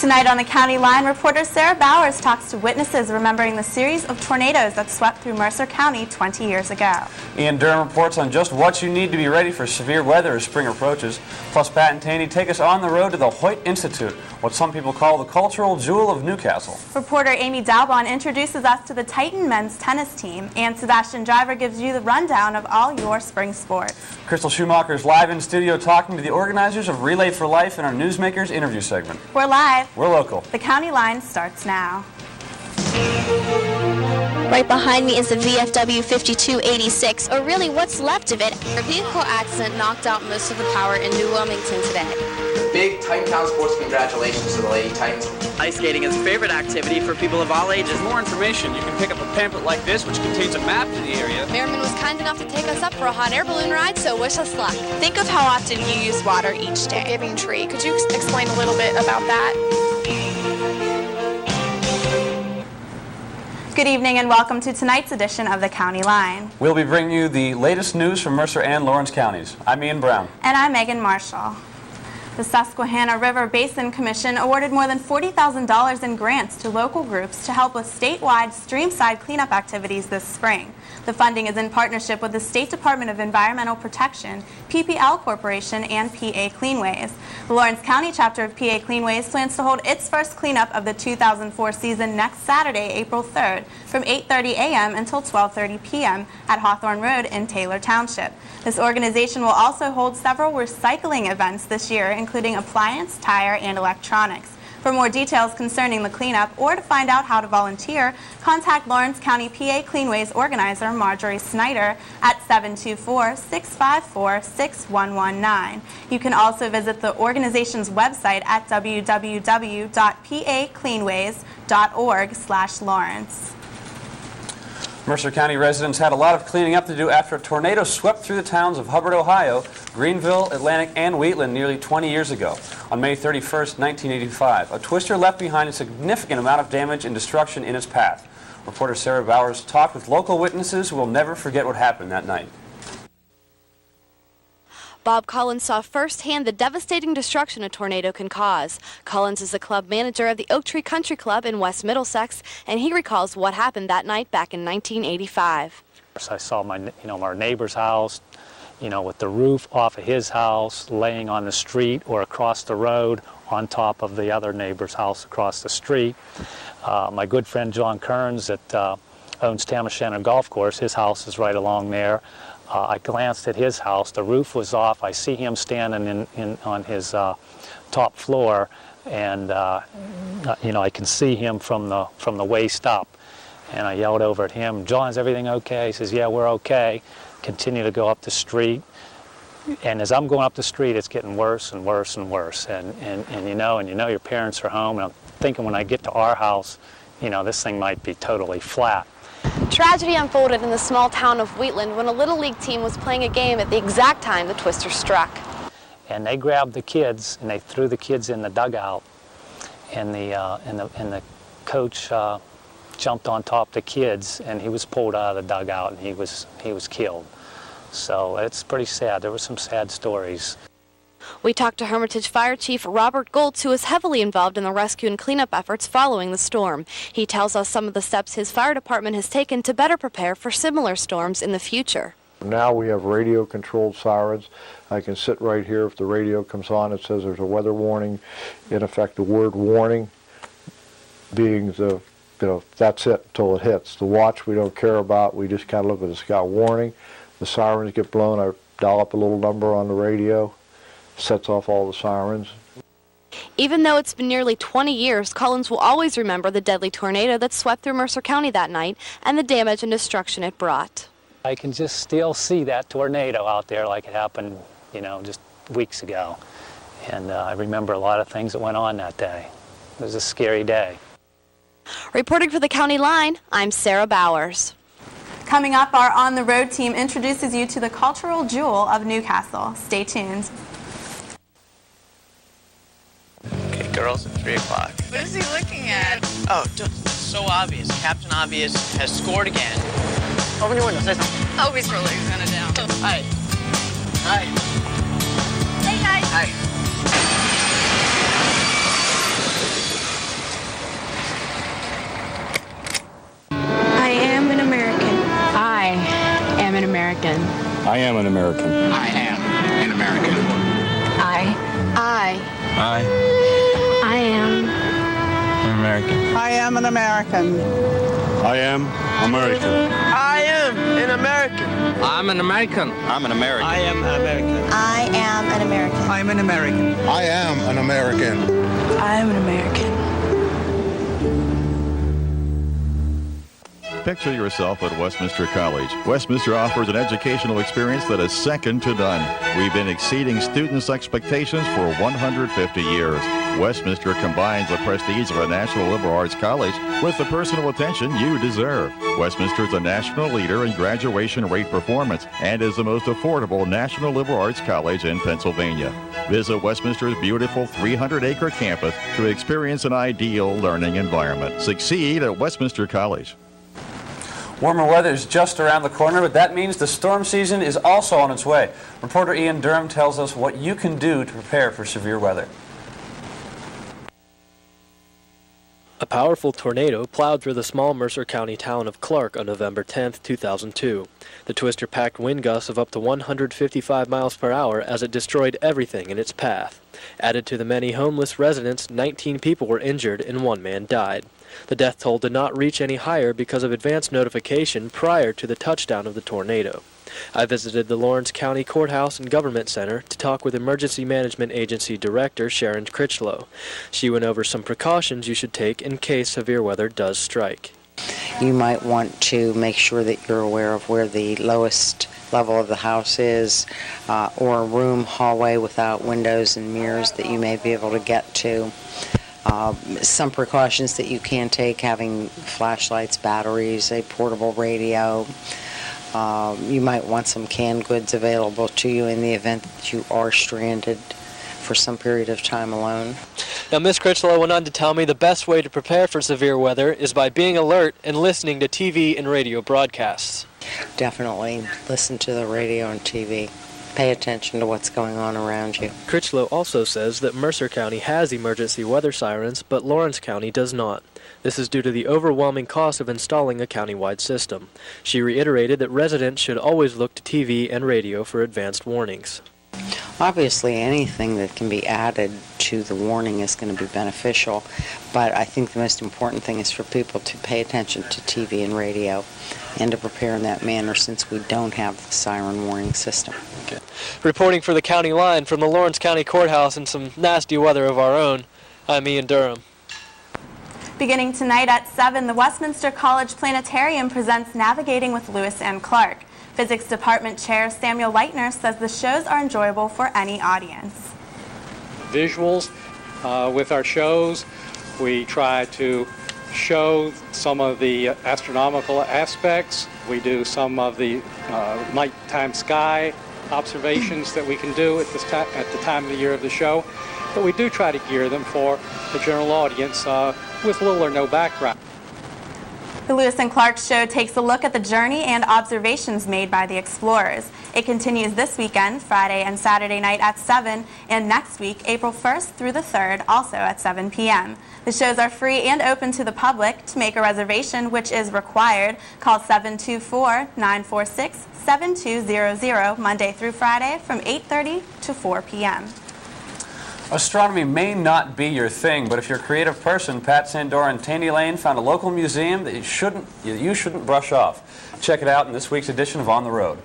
Tonight on the County Line, reporter Sarah Bowers talks to witnesses remembering the series of tornadoes that swept through Mercer County 20 years ago. Ian Durham reports on just what you need to be ready for severe weather as spring approaches. Plus, Pat and Taney take us on the road to the Hoyt Institute, what some people call the cultural jewel of Newcastle. Reporter Amy Dalbon introduces us to the Titan men's tennis team, and Sebastian Driver gives you the rundown of all your spring sports. Crystal Schumacher is live in studio talking to the organizers of Relay for Life in our Newsmakers interview segment. We're live. We're local. The County Line starts now. Right behind me is the VFW 5286, or really what's left of it. A vehicle accident knocked out most of the power in New Wilmington today. Big Titan Town Sports congratulations to the Lady Titans. Ice skating is a favorite activity for people of all ages. For more information, you can pick up a pamphlet like this, which contains a map to the area. Merriman was kind enough to take us up for a hot air balloon ride, so wish us luck. Think of how often you use water each day. Giving tree. Could you explain a little bit about that? Good evening and welcome to tonight's edition of the County Line. We'll be bringing you the latest news from Mercer and Lawrence counties. I'm Ian Brown. And I'm Megan Marshall. The Susquehanna River Basin Commission awarded more than $40,000 in grants to local groups to help with statewide streamside cleanup activities this spring. The funding is in partnership with the State Department of Environmental Protection, PPL Corporation, and PA Cleanways. The Lawrence County chapter of PA Cleanways plans to hold its first cleanup of the 2004 season next Saturday, April 3rd, from 8:30 a.m. until 12:30 p.m. at Hawthorne Road in Taylor Township. This organization will also hold several recycling events this year, including appliance, tire, and electronics. For more details concerning the cleanup or to find out how to volunteer, contact Lawrence County PA Cleanways organizer Marjorie Snyder at 724-654-6119. You can also visit the organization's website at www.pacleanways.org/Lawrence. Mercer County residents had a lot of cleaning up to do after a tornado swept through the towns of Hubbard, Ohio, Greenville, Atlantic, and Wheatland nearly 20 years ago. On May 31st, 1985, a twister left behind a significant amount of damage and destruction in its path. Reporter Sarah Bowers talked with local witnesses who will never forget what happened that night. Bob Collins saw firsthand the devastating destruction a tornado can cause. Collins is the club manager of the Oak Tree Country Club in West Middlesex, and he recalls what happened that night back in 1985. I saw our neighbor's house, with the roof off of his house laying on the street or across the road on top of the other neighbor's house across the street. My good friend John Kearns that owns Tamashannon Golf Course, his house is right along there. I glanced at his house. The roof was off. I see him standing on his top floor, and I can see him from the waist up. And I yelled over at him, "John, is everything okay?" He says, "Yeah, we're okay." Continue to go up the street, and as I'm going up the street, it's getting worse and worse and worse. And your parents are home. And I'm thinking when I get to our house, this thing might be totally flat. Tragedy unfolded in the small town of Wheatland when a Little League team was playing a game at the exact time the twister struck. And they grabbed the kids and they threw the kids in the dugout, and the coach jumped on top of the kids, and he was pulled out of the dugout, and he was killed. So it's pretty sad. There were some sad stories. We talked to Hermitage Fire Chief Robert Goltz, who was heavily involved in the rescue and cleanup efforts following the storm. He tells us some of the steps his fire department has taken to better prepare for similar storms in the future. Now we have radio-controlled sirens. I can sit right here. If the radio comes on, it says there's a weather warning. In effect, the word warning being that's it until it hits. The watch we don't care about. We just kind of look at the sky. Warning. The sirens get blown. I dial up a little number on the radio. Sets off all the sirens. Even though it's been nearly 20 years, Collins will always remember the deadly tornado that swept through Mercer County that night and the damage and destruction it brought. I can just still see that tornado out there like it happened, just weeks ago. And I remember a lot of things that went on that day. It was a scary day. Reporting for the County Line, I'm Sarah Bowers. Coming up, our On the Road team introduces you to the cultural jewel of Newcastle. Stay tuned. Okay, girls, at 3 o'clock. What is he looking at? Oh, so obvious. Captain Obvious has scored again. Open your window, say something. Oh, he's really gonna down. Hi. Hi. Hey, guys. Hi. American. I am an American. I am an American. I am An American. I am an American. I am American. I am an American. I'm an American. I'm an American. I am an American. I am an American. I'm an American. I am an American. I am an American. Picture yourself at Westminster College. Westminster offers an educational experience that is second to none. We've been exceeding students' expectations for 150 years. Westminster combines the prestige of a national liberal arts college with the personal attention you deserve. Westminster is a national leader in graduation rate performance and is the most affordable national liberal arts college in Pennsylvania. Visit Westminster's beautiful 300-acre campus to experience an ideal learning environment. Succeed at Westminster College. Warmer weather is just around the corner, but that means the storm season is also on its way. Reporter Ian Durham tells us what you can do to prepare for severe weather. A powerful tornado plowed through the small Mercer County town of Clark on November 10, 2002. The twister packed wind gusts of up to 155 miles per hour as it destroyed everything in its path. Added to the many homeless residents, 19 people were injured and 1 man died. The death toll did not reach any higher because of advance notification prior to the touchdown of the tornado. I visited the Lawrence County Courthouse and Government Center to talk with Emergency Management Agency Director Sharon Critchlow. She went over some precautions you should take in case severe weather does strike. You might want to make sure that you're aware of where the lowest level of the house is, or a room, hallway without windows and mirrors that you may be able to get to. Some precautions that you can take, having flashlights, batteries, a portable radio. You might want some canned goods available to you in the event that you are stranded for some period of time alone. Now, Ms. Critchlow went on to tell me the best way to prepare for severe weather is by being alert and listening to TV and radio broadcasts. Definitely listen to the radio and TV. Pay attention to what's going on around you. Critchlow also says that Mercer County has emergency weather sirens, but Lawrence County does not. This is due to the overwhelming cost of installing a countywide system. She reiterated that residents should always look to TV and radio for advanced warnings. Obviously, anything that can be added to the warning is going to be beneficial, but I think the most important thing is for people to pay attention to TV and radio and to prepare in that manner since we don't have the siren warning system. Okay. Reporting for the county line from the Lawrence County Courthouse in some nasty weather of our own, I'm Ian Durham. Beginning tonight at 7, the Westminster College Planetarium presents Navigating with Lewis and Clark. Physics Department Chair Samuel Leitner says the shows are enjoyable for any audience. Visuals with our shows, we try to show some of the astronomical aspects. We do some of the nighttime sky observations that we can do at the time of the year of the show. But we do try to gear them for the general audience with little or no background. The Lewis and Clark show takes a look at the journey and observations made by the explorers. It continues this weekend, Friday and Saturday night at 7, and next week, April 1st through the 3rd, also at 7 p.m. The shows are free and open to the public. To make a reservation, which is required, call 724-946-7200 Monday through Friday from 8:30 to 4 p.m. Astronomy may not be your thing, but if you're a creative person, Pat Sandora and Tandy Lane found a local museum that you shouldn't brush off. Check it out in this week's edition of On the Road.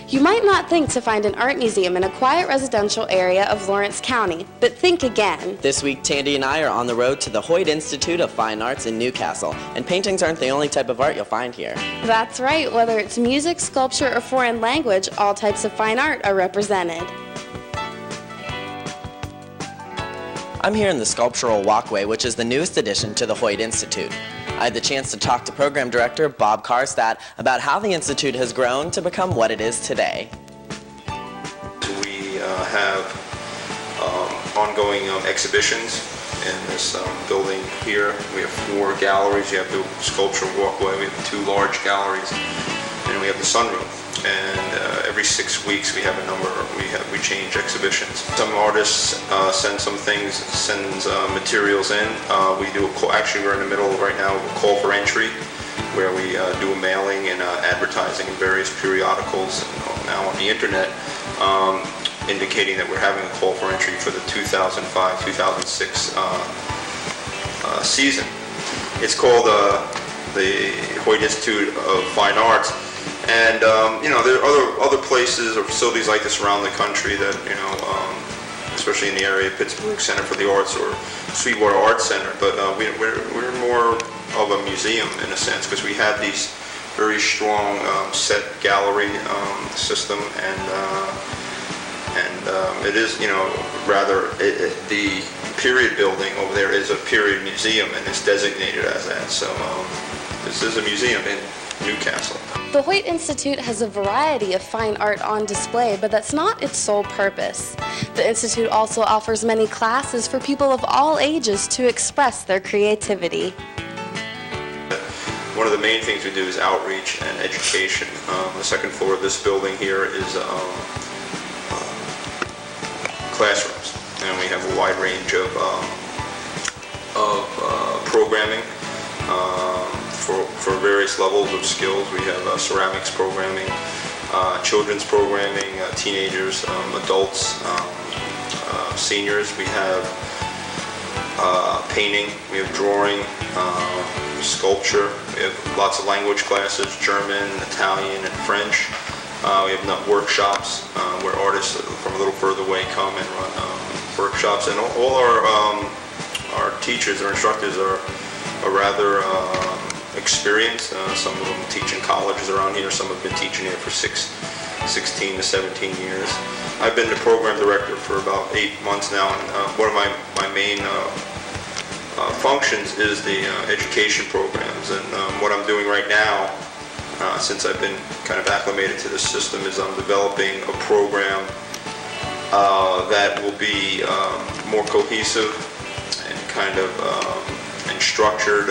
You might not think to find an art museum in a quiet residential area of Lawrence County, but think again. This week, Tandy and I are on the road to the Hoyt Institute of Fine Arts in Newcastle, and paintings aren't the only type of art you'll find here. That's right. Whether it's music, sculpture, or foreign language, all types of fine art are represented. I'm here in the sculptural walkway, which is the newest addition to the Hoyt Institute. I had the chance to talk to Program Director Bob Karstadt about how the Institute has grown to become what it is today. We have ongoing exhibitions in this building here. We have 4 galleries. You have the sculptural walkway. We have 2 large galleries, and we have the sunroom. And every 6 weeks we have a number. We change exhibitions. Some artists send some things, sends materials in. We do actually we're in the middle right now of a call for entry, where we do a mailing and advertising in various periodicals and now on the internet, indicating that we're having a call for entry for the 2005-2006 season. It's called the Hoyt Institute of Fine Arts, and you know, there are other places or facilities like this around the country that, you know, especially in the area of Pittsburgh Center for the Arts or Sweetwater Arts Center, but we're more of a museum in a sense, because we have these very strong set gallery system, and it is, you know, rather the period building over there is a period museum, and it's designated as that. So this is a museum in Newcastle. The Hoyt Institute has a variety of fine art on display, but that's not its sole purpose. The Institute also offers many classes for people of all ages to express their creativity. One of the main things we do is outreach and education. The second floor of this building here is classrooms, and we have a wide range of programming for various levels of skills. We have ceramics programming, children's programming, teenagers, adults, seniors. We have painting, we have drawing, sculpture. We have lots of language classes, German, Italian, and French. We have workshops where artists from a little further away come and run workshops. And all our teachers, our instructors are rather experienced. Some of them teach in colleges around here. Some have been teaching here for 16 to 17 years. I've been the program director for about 8 months now, and one of my main functions is the education programs. And what I'm doing right now, since I've been kind of acclimated to the system, is I'm developing a program that will be more cohesive and kind of and structured.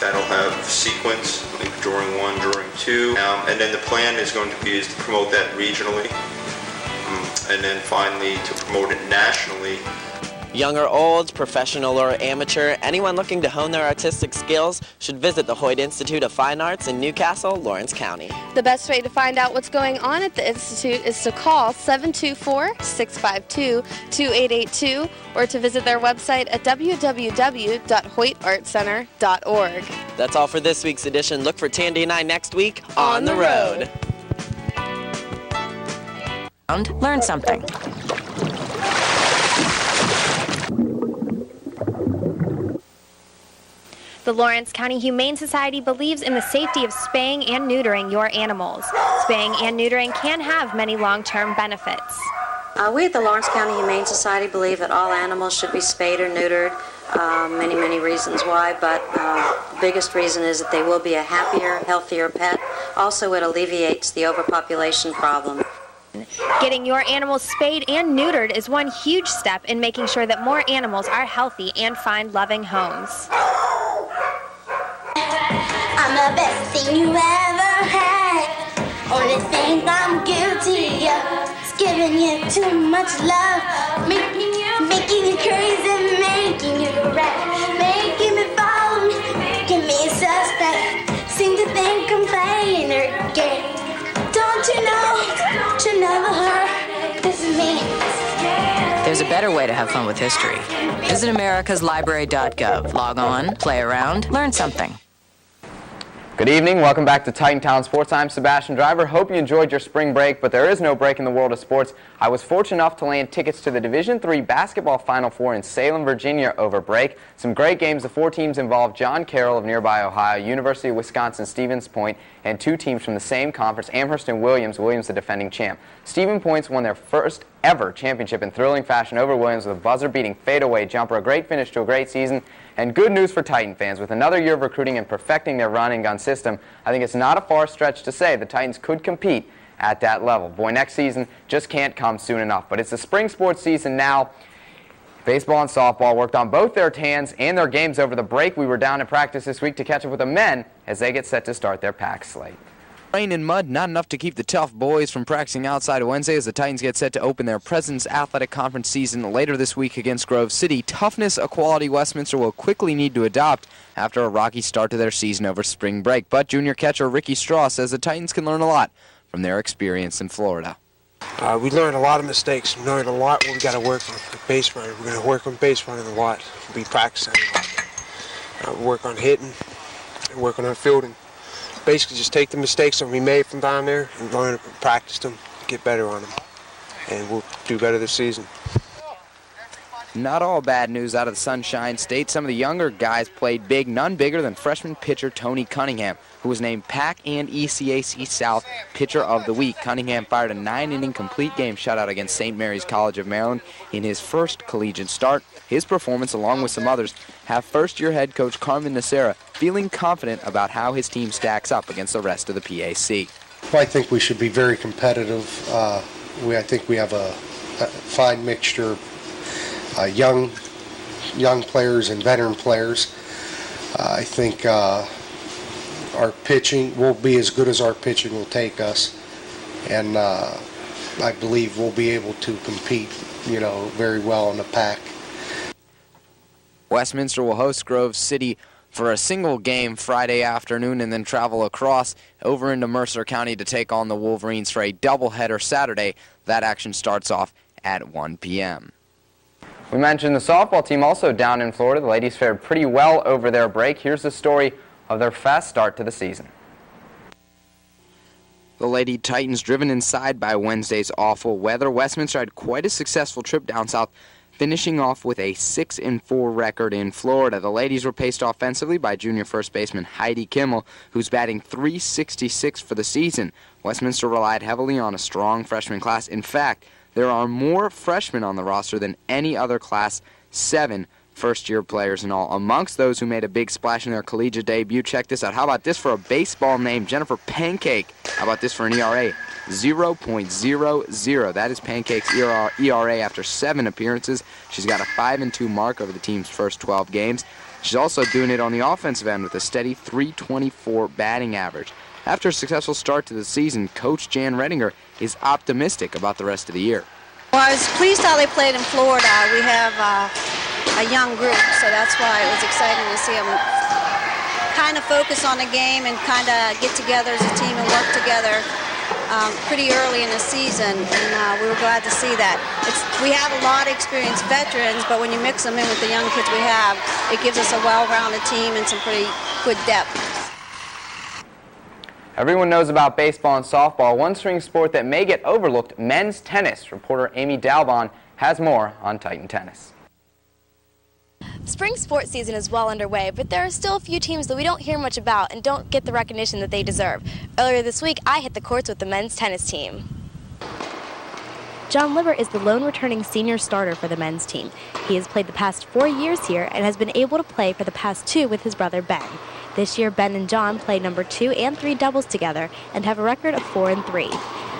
That'll have sequence, like drawing 1, drawing 2, and then the plan is going to be to promote that regionally, and then finally to promote it nationally. Young or old, professional or amateur, anyone looking to hone their artistic skills should visit the Hoyt Institute of Fine Arts in Newcastle, Lawrence County. The best way to find out what's going on at the Institute is to call 724-652-2882 or to visit their website at www.hoytartcenter.org. That's all for this week's edition. Look for Tandy and I next week on the road. Learn something. The Lawrence County Humane Society believes in the safety of spaying and neutering your animals. Spaying and neutering can have many long-term benefits. We at the Lawrence County Humane Society believe that all animals should be spayed or neutered. Many reasons why, but the biggest reason is that they will be a happier, healthier pet. Also, it alleviates the overpopulation problem. Getting your animals spayed and neutered is one huge step in making sure that more animals are healthy and find loving homes. I'm the best thing you ever had. Only thing I'm guilty of is giving you too much love, making you crazy, making you rat, making me fall, making me suspect. Seem to think I'm playing her game. Don't you know the her? This is me. There's a better way to have fun with history. Visit americaslibrary.gov. Log on, play around, learn something. Good evening. Welcome back to Titan Town Sports. I'm Sebastian Driver. Hope you enjoyed your spring break, but there is no break in the world of sports. I was fortunate enough to land tickets to the Division III basketball Final Four in Salem, Virginia over break. Some great games. The 4 teams involved John Carroll of nearby Ohio, University of Wisconsin Stevens Point, and 2 teams from the same conference, Amherst and Williams. Williams, the defending champ. Stevens Point won their first ever championship in thrilling fashion over Williams with a buzzer-beating fadeaway jumper. A great finish to a great season. And good news for Titan fans. With another year of recruiting and perfecting their run and gun system, I think it's not a far stretch to say the Titans could compete at that level. Boy, next season just can't come soon enough. But it's the spring sports season now. Baseball and softball worked on both their hands and their games over the break. We were down in practice this week to catch up with the men as they get set to start their pack slate. Rain and mud, not enough to keep the tough boys from practicing outside Wednesday as the Titans get set to open their President's Athletic Conference season later this week against Grove City. Toughness, a quality Westminster will quickly need to adopt after a rocky start to their season over spring break. But junior catcher Ricky Straw says the Titans can learn a lot from their experience in Florida. We learned a lot of mistakes. We learned a lot what we got to work on. Base running. We're going to work on base running a lot. We'll be practicing a lot. Work on hitting and work on our fielding. Basically just take the mistakes that we made from down there and learn and practice them, get better on them, and we'll do better this season. Not all bad news out of the Sunshine State. Some of the younger guys played big, none bigger than freshman pitcher Tony Cunningham, who was named PAC and ECAC South Pitcher of the Week. Cunningham fired a 9-inning complete game shutout against St. Mary's College of Maryland in his first collegiate start. His performance, along with some others, have first-year head coach Carmen Nacera feeling confident about how his team stacks up against the rest of the PAC. Well, I think we should be very competitive. I think we have a fine mixture of young players and veteran players. I think our pitching will be as good as our pitching will take us, and I believe we'll be able to compete, very well in the pack. Westminster will host Grove City for a single game Friday afternoon and then travel across over into Mercer County to take on the Wolverines for a doubleheader Saturday. That action starts off at 1 p.m. We mentioned the softball team also down in Florida. The ladies fared pretty well over their break. Here's the story of their fast start to the season. The Lady Titans driven inside by Wednesday's awful weather. Westminster had quite a successful trip down south, finishing off with a 6-4 record in Florida. The ladies were paced offensively by junior first baseman Heidi Kimmel, who's batting .366 for the season. Westminster relied heavily on a strong freshman class. In fact, there are more freshmen on the roster than any other class, 7 first-year players in all. Amongst those who made a big splash in their collegiate debut, check this out. How about this for a baseball name, Jennifer Pancake? How about this for an ERA? 0.00. That is Pancake's ERA after 7 appearances. She's got a 5-2 mark over the team's first 12 games. She's also doing it on the offensive end with a steady .324 batting average. After a successful start to the season, Coach Jan Redinger is optimistic about the rest of the year. Well, I was pleased how they played in Florida. We have a young group, so that's why it was exciting to see them kind of focus on the game and kind of get together as a team and work together pretty early in the season, and we were glad to see that. We have a lot of experienced veterans, but when you mix them in with the young kids we have, it gives us a well-rounded team and some pretty good depth. Everyone knows about baseball and softball. One string sport that may get overlooked, men's tennis. Reporter Amy Dalbon has more on Titan Tennis. Spring sports season is well underway, but there are still a few teams that we don't hear much about and don't get the recognition that they deserve. Earlier this week, I hit the courts with the men's tennis team. John Libert is the lone returning senior starter for the men's team. He has played the past 4 years here and has been able to play for the past 2 with his brother Ben. This year, Ben and John played number 2 and 3 doubles together and have a record of 4-3.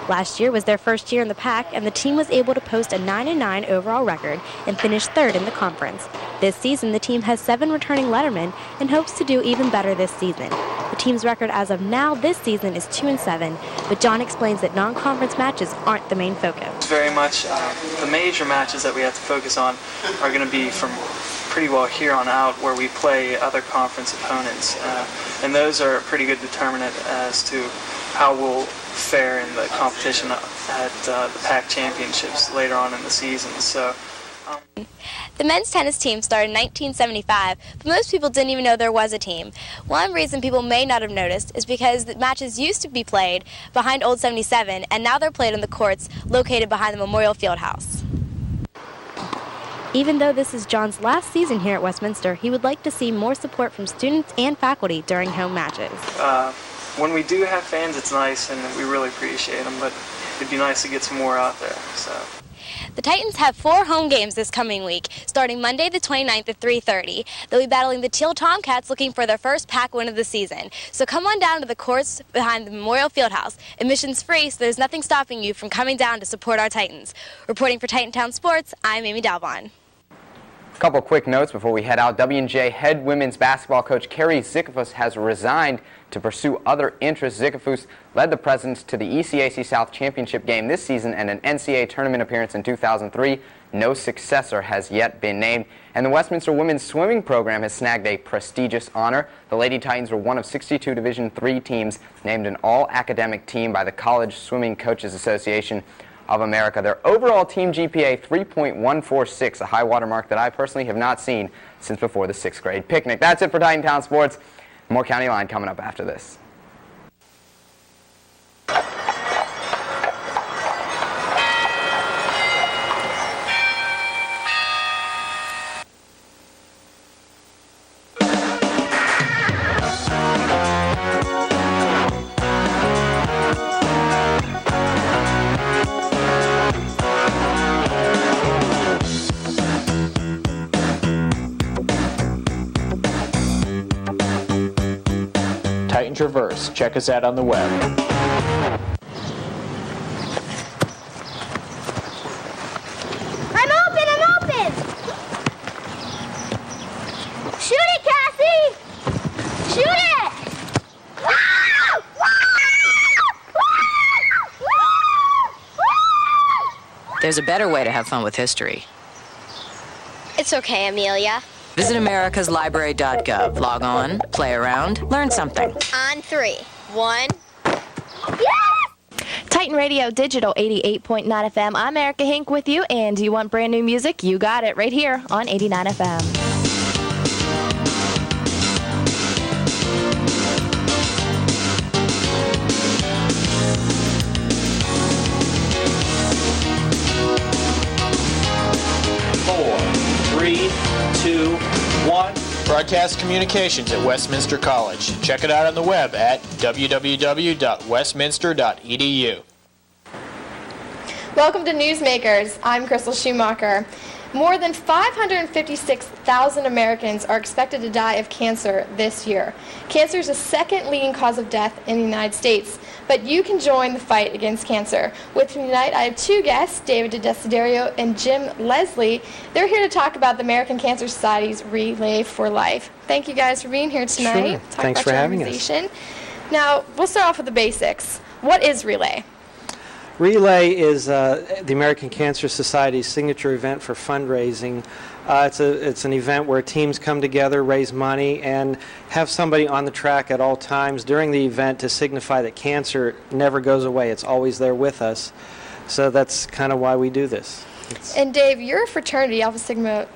Last year was their first year in the pack, and the team was able to post a 9-9 overall record and finish 3rd in the conference. This season, the team has 7 returning lettermen and hopes to do even better this season. The team's record as of now this season is 2-7, but John explains that non-conference matches aren't the main focus. Very much the major matches that we have to focus on are going to be from pretty well here on out, where we play other conference opponents, and those are a pretty good determinant as to how we'll fare in the competition at the PAC championships later on in the season. So. The men's tennis team started in 1975, but most people didn't even know there was a team. One reason people may not have noticed is because the matches used to be played behind Old 77, and now they're played on the courts located behind the Memorial Fieldhouse. Even though this is John's last season here at Westminster, he would like to see more support from students and faculty during home matches. When we do have fans, it's nice, and we really appreciate them, but it'd be nice to get some more out there. So. The Titans have 4 home games this coming week, starting Monday the 29th at 3:30. They'll be battling the Teal Tomcats looking for their first PAC win of the season. So come on down to the courts behind the Memorial Fieldhouse. Admission's free, so there's nothing stopping you from coming down to support our Titans. Reporting for Titantown Sports, I'm Amy Dalbon. A couple quick notes before we head out. W&J head women's basketball coach Carrie Zicafus has resigned to pursue other interests. Zicafus led the Presidents to the ECAC South Championship game this season and an NCAA tournament appearance in 2003. No successor has yet been named. And the Westminster women's swimming program has snagged a prestigious honor. The Lady Titans were one of 62 Division III teams named an all-academic team by the College Swimming Coaches Association of America. Their overall team GPA 3.146, a high water mark that I personally have not seen since before the 6th grade picnic. That's it for Titantown Sports. More County Line coming up after this. Traverse. Check us out on the web. I'm open! Shoot it, Cassie! Shoot it! There's a better way to have fun with history. It's okay, Amelia. Visit americaslibrary.gov. Log on, play around, learn something. On 3. 1. Titan Radio Digital 88.9 FM. I'm Erica Hink with you, and do you want brand new music? You got it right here on 89 FM. Broadcast Communications at Westminster College. Check it out on the web at www.westminster.edu. Welcome to Newsmakers. I'm Crystal Schumacher. More than 556,000 Americans are expected to die of cancer this year. Cancer is the second leading cause of death in the United States, but you can join the fight against cancer. With me tonight, I have 2 guests, David DeDesiderio and Jim Leslie. They're here to talk about the American Cancer Society's Relay for Life. Thank you guys for being here tonight. Sure. Thanks for having us. Now, we'll start off with the basics. What is Relay? Relay is the American Cancer Society's signature event for fundraising. It's an event where teams come together, raise money, and have somebody on the track at all times during the event to signify that cancer never goes away. It's always there with us. So that's kind of why we do this. And Dave, you're a fraternity, Alpha Sigma,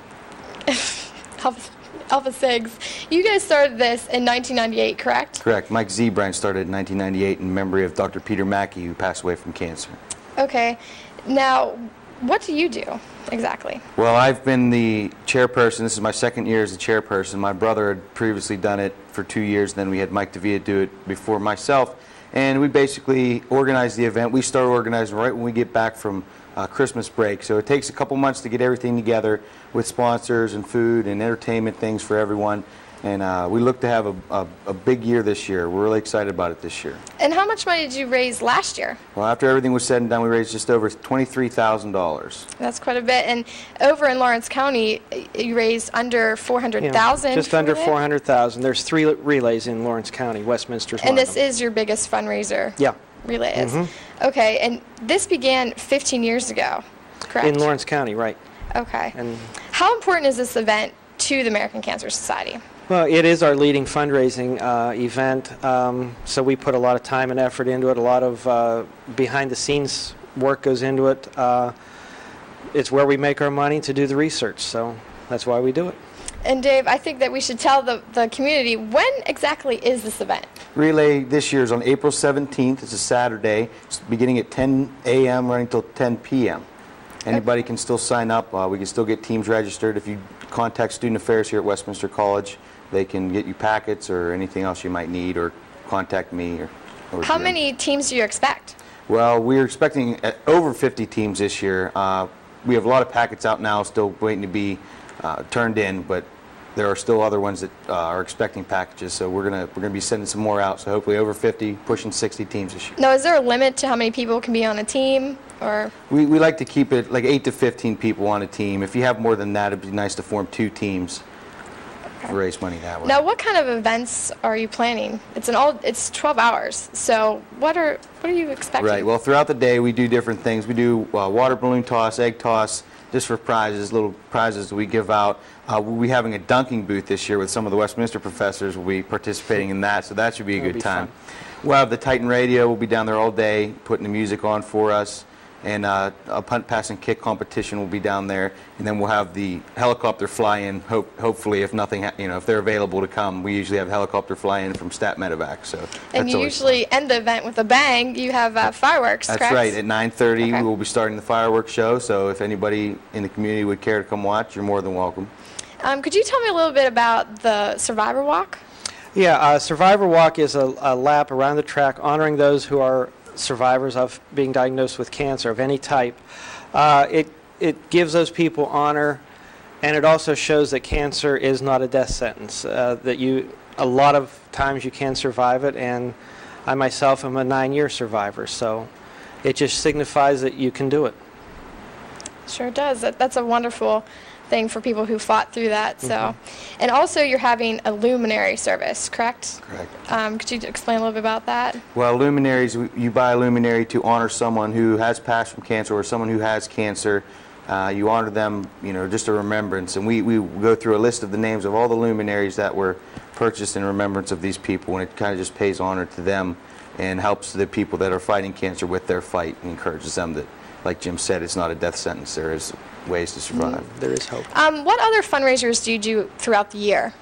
Alpha Sigs. You guys started this in 1998, correct? Correct. Mike Z. Branch started in 1998 in memory of Dr. Peter Mackey, who passed away from cancer. Okay. Now, what do you do exactly? Well, I've been the chairperson. This is my 2nd year as the chairperson. My brother had previously done it for 2 years. Then we had Mike DeVia do it before myself. And we basically organize the event. We start organizing right when we get back from Christmas break. So it takes a couple months to get everything together with sponsors and food and entertainment things for everyone. And we look to have a big year this year. We're really excited about it this year. And how much money did you raise last year? Well, after everything was said and done, we raised just over $23,000. That's quite a bit. And over in Lawrence County, you raised under $400,000. Just under $400,000. There's 3 relays in Lawrence County. Westminster's one and of this them. is your biggest fundraiser? Yeah. Relay is. Okay, and this began 15 years ago, correct? In Lawrence County, right. Okay. And how important is this event to the American Cancer Society? well, it is our leading fundraising event, so we put a lot of time and effort into it. A lot of behind-the-scenes work goes into it. It's where we make our money to do the research, so that's why we do it. And Dave, I think that we should tell the community, when exactly is this event? Relay this year is on April 17th. It's a Saturday. It's beginning at 10 a.m. running till 10 p.m. Anybody can still sign up. We can still get teams registered. If you contact Student Affairs here at Westminster College, they can get you packets or anything else you might need, or contact me. Or How many teams do you expect? Well, we're expecting over 50 teams this year. we have a lot of packets out now still waiting to be turned in, but there are still other ones that are expecting packages, so we're gonna be sending some more out. So hopefully over 50, pushing 60 teams this year. Now, is there a limit to how many people can be on a team, or? We like to keep it like 8 to 15 people on a team. If you have more than that, it'd be nice to form 2 teams to raise money that way. Now, what kind of events are you planning? It's 12 hours. So what are you expecting? Right. Well, throughout the day we do different things. We do water balloon toss, egg toss, just for prizes, little prizes that we give out. We'll be having a dunking booth this year with some of the Westminster professors. We'll be participating in that, so that should be a good time. We'll have the Titan Radio. We'll be down there all day putting the music on for us. And a punt, pass, and kick competition will be down there. And then we'll have the helicopter fly in, hopefully, if nothing, if they're available to come. We usually have helicopter fly in from Stat Medevac. So and you usually end the event with a bang. You have fireworks, That's correct? right. At 9:30, we will be starting the fireworks show. So if anybody in the community would care to come watch, you're more than welcome. Could you tell me a little bit about the Survivor Walk? Yeah, Survivor Walk is a lap around the track honoring those who are survivors of being diagnosed with cancer of any type. It gives those people honor, and it also shows that cancer is not a death sentence, that a lot of times you can survive it, and I myself am a 9-year survivor, so it just signifies that you can do it. Sure does. That's a wonderful thing for people who fought through that. So, and also you're having a luminary service, correct? Correct. Could you explain a little bit about that? Well, luminaries, you buy a luminary to honor someone who has passed from cancer or someone who has cancer. You honor them, just a remembrance. And we go through a list of the names of all the luminaries that were purchased in remembrance of these people, and it kind of just pays honor to them and helps the people that are fighting cancer with their fight and encourages them that, like Jim said, it's not a death sentence. There is ways to survive. There is hope. What other fundraisers do you do throughout the year?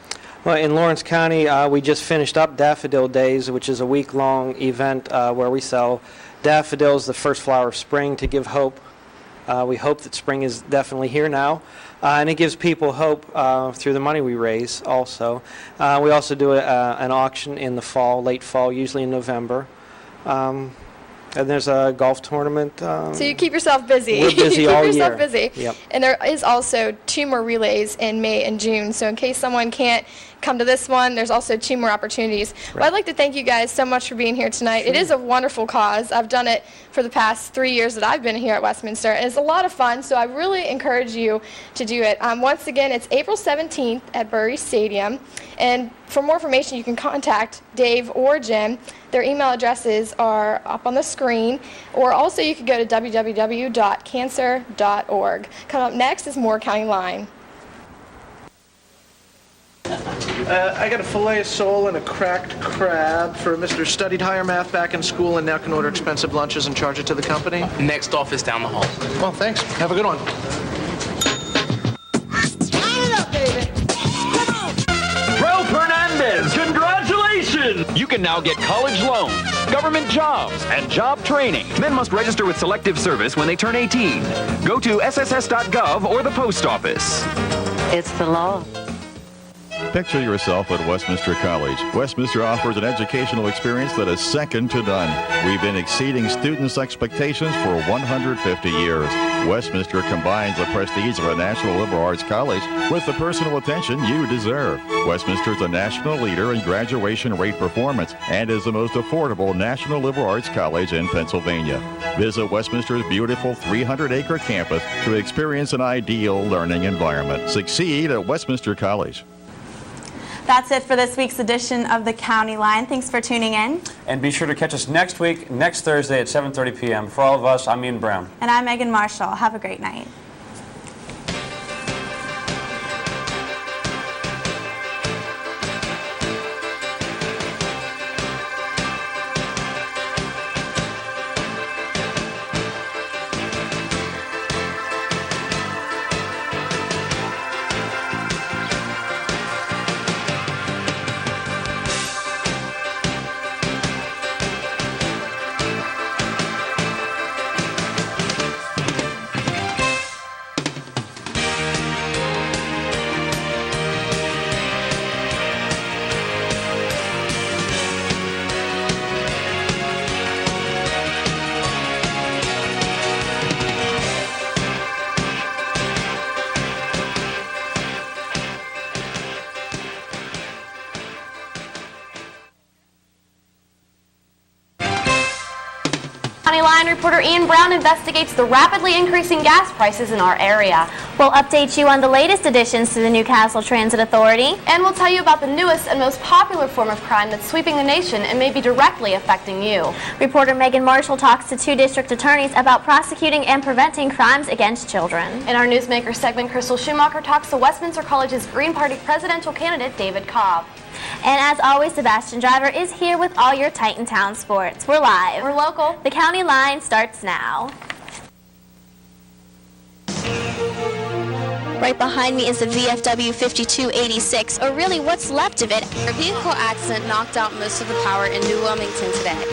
Well, in Lawrence County, we just finished up Daffodil Days, which is a week-long event where we sell daffodils, the first flower of spring, to give hope. We hope that spring is definitely here now, and it gives people hope through the money we raise also. We also do an auction in the fall, late fall, usually in November. And there's a golf tournament. So you keep yourself busy. We're busy all year. Keep yourself busy. Yep. And there is also 2 more relays in May and June. So in case someone can't come to this one, there's also 2 more opportunities. Right. Well, I'd like to thank you guys so much for being here tonight. Sure. It is a wonderful cause. I've done it for the past 3 years that I've been here at Westminster. And it's a lot of fun, so I really encourage you to do it. Once again, it's April 17th at Bury Stadium. And for more information, you can contact Dave or Jim. Their email addresses are up on the screen, or also you could go to www.cancer.org. Coming up next is Moore County Line. I got a filet of sole and a cracked crab for Mr. Studied higher math back in school and now can order expensive lunches and charge it to the company. Next office down the hall. Well, thanks. Have a good one. Ralph Hernandez, congratulations! You can now get college loans, government jobs, and job training. Men must register with Selective Service when they turn 18. Go to sss.gov or the post office. It's the law. Picture yourself at Westminster College. Westminster offers an educational experience that is second to none. We've been exceeding students' expectations for 150 years. Westminster combines the prestige of a national liberal arts college with the personal attention you deserve. Westminster is a national leader in graduation rate performance and is the most affordable national liberal arts college in Pennsylvania. Visit Westminster's beautiful 300-acre campus to experience an ideal learning environment. Succeed at Westminster College. That's it for this week's edition of the County Line. Thanks for tuning in. And be sure to catch us next week, next Thursday at 7:30 p.m. For all of us, I'm Ian Brown. And I'm Megan Marshall. Have a great night. County Line reporter Ian Brown investigates the rapidly increasing gas prices in our area. We'll update you on the latest additions to the Newcastle Transit Authority. And we'll tell you about the newest and most popular form of crime that's sweeping the nation and may be directly affecting you. Reporter Megan Marshall talks to 2 district attorneys about prosecuting and preventing crimes against children. In our Newsmaker segment, Crystal Schumacher talks to Westminster College's Green Party presidential candidate, David Cobb. And as always, Sebastian Driver is here with all your Titan Town sports. We're live. We're local. The County Line starts now. Right behind me is the VFW 5286, or really what's left of it. A vehicle accident knocked out most of the power in New Wilmington today.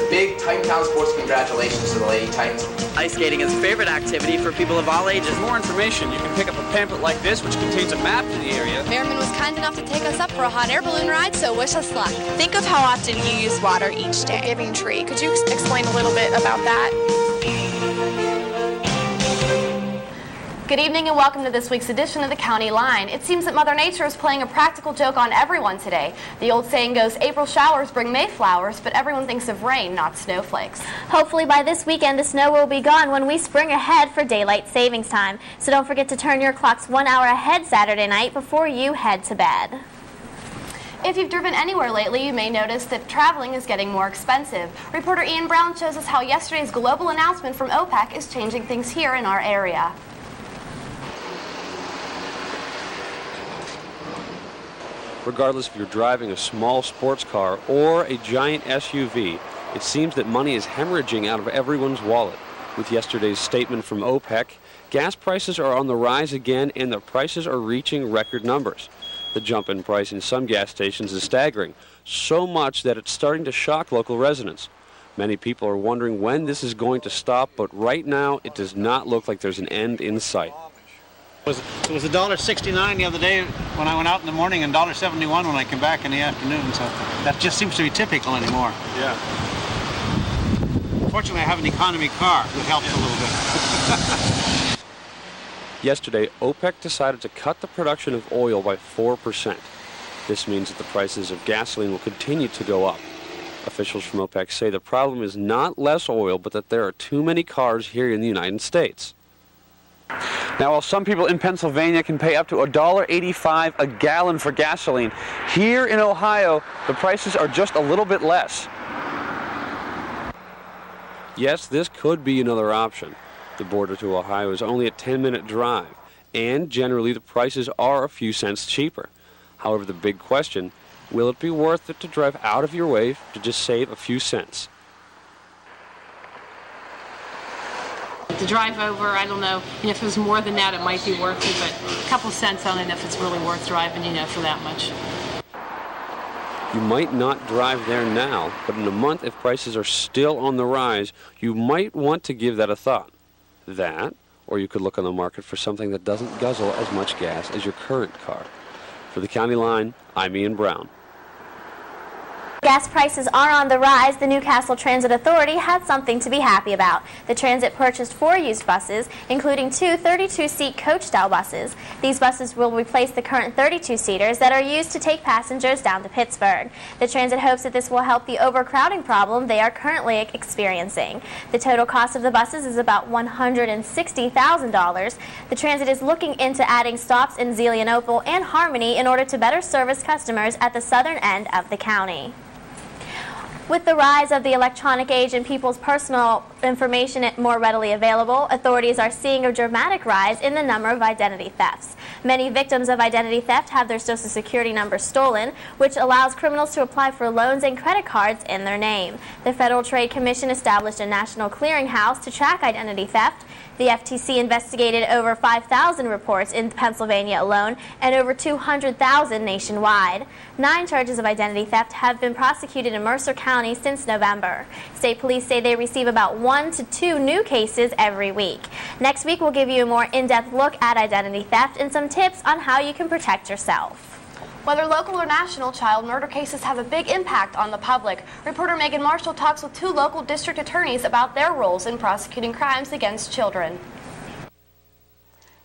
Big Titan Town sports congratulations to the Lady Titans. Ice skating is a favorite activity for people of all ages. For more information, you can pick up a pamphlet like this, which contains a map to the area. Merriman was kind enough to take us up for a hot air balloon ride, so wish us luck. Think of how often you use water each day. Giving Tree. Could you explain a little bit about that? Good evening and welcome to this week's edition of the County Line. It seems that Mother Nature is playing a practical joke on everyone today. The old saying goes, April showers bring May flowers, but everyone thinks of rain, not snowflakes. Hopefully by this weekend, the snow will be gone when we spring ahead for daylight savings time. So don't forget to turn your clocks 1 hour ahead Saturday night before you head to bed. If you've driven anywhere lately, you may notice that traveling is getting more expensive. Reporter Ian Brown shows us how yesterday's global announcement from OPEC is changing things here in our area. Regardless if you're driving a small sports car or a giant SUV, it seems that money is hemorrhaging out of everyone's wallet. With yesterday's statement from OPEC, gas prices are on the rise again and the prices are reaching record numbers. The jump in price in some gas stations is staggering, so much that it's starting to shock local residents. Many people are wondering when this is going to stop, but right now it does not look like there's an end in sight. It was $1.69 the other day when I went out in the morning and $1.71 when I came back in the afternoon, so that just seems to be typical anymore. Yeah. Fortunately, I have an economy car that helps a little bit. Yesterday, OPEC decided to cut the production of oil by 4%. This means that the prices of gasoline will continue to go up. Officials from OPEC say the problem is not less oil, but that there are too many cars here in the United States. Now, while some people in Pennsylvania can pay up to $1.85 a gallon for gasoline, here in Ohio, the prices are just a little bit less. Yes, this could be another option. The border to Ohio is only a 10-minute drive, and generally the prices are a few cents cheaper. However, the big question, will it be worth it to drive out of your way to just save a few cents? The drive over, I don't know, if it was more than that, it might be worth it, but a couple cents, I don't know if it's really worth driving, for that much. You might not drive there now, but in a month, if prices are still on the rise, you might want to give that a thought. That, or you could look on the market for something that doesn't guzzle as much gas as your current car. For the County Line, I'm Ian Brown. Gas prices are on the rise. The Newcastle Transit Authority had something to be happy about. The transit purchased 4 used buses, including 2 32-seat coach-style buses. These buses will replace the current 32-seaters that are used to take passengers down to Pittsburgh. The transit hopes that this will help the overcrowding problem they are currently experiencing. The total cost of the buses is about $160,000. The transit is looking into adding stops in Zelienople and Harmony in order to better service customers at the southern end of the county. With the rise of the electronic age and people's personal information more readily available, authorities are seeing a dramatic rise in the number of identity thefts. Many victims of identity theft have their Social Security numbers stolen, which allows criminals to apply for loans and credit cards in their name. The Federal Trade Commission established a national clearinghouse to track identity theft. The FTC investigated over 5,000 reports in Pennsylvania alone and over 200,000 nationwide. 9 charges of identity theft have been prosecuted in Mercer County since November. State police say they receive about 1 to 2 new cases every week. Next week, we'll give you a more in-depth look at identity theft and some tips on how you can protect yourself. Whether local or national, child murder cases have a big impact on the public. Reporter Megan Marshall talks with 2 local district attorneys about their roles in prosecuting crimes against children.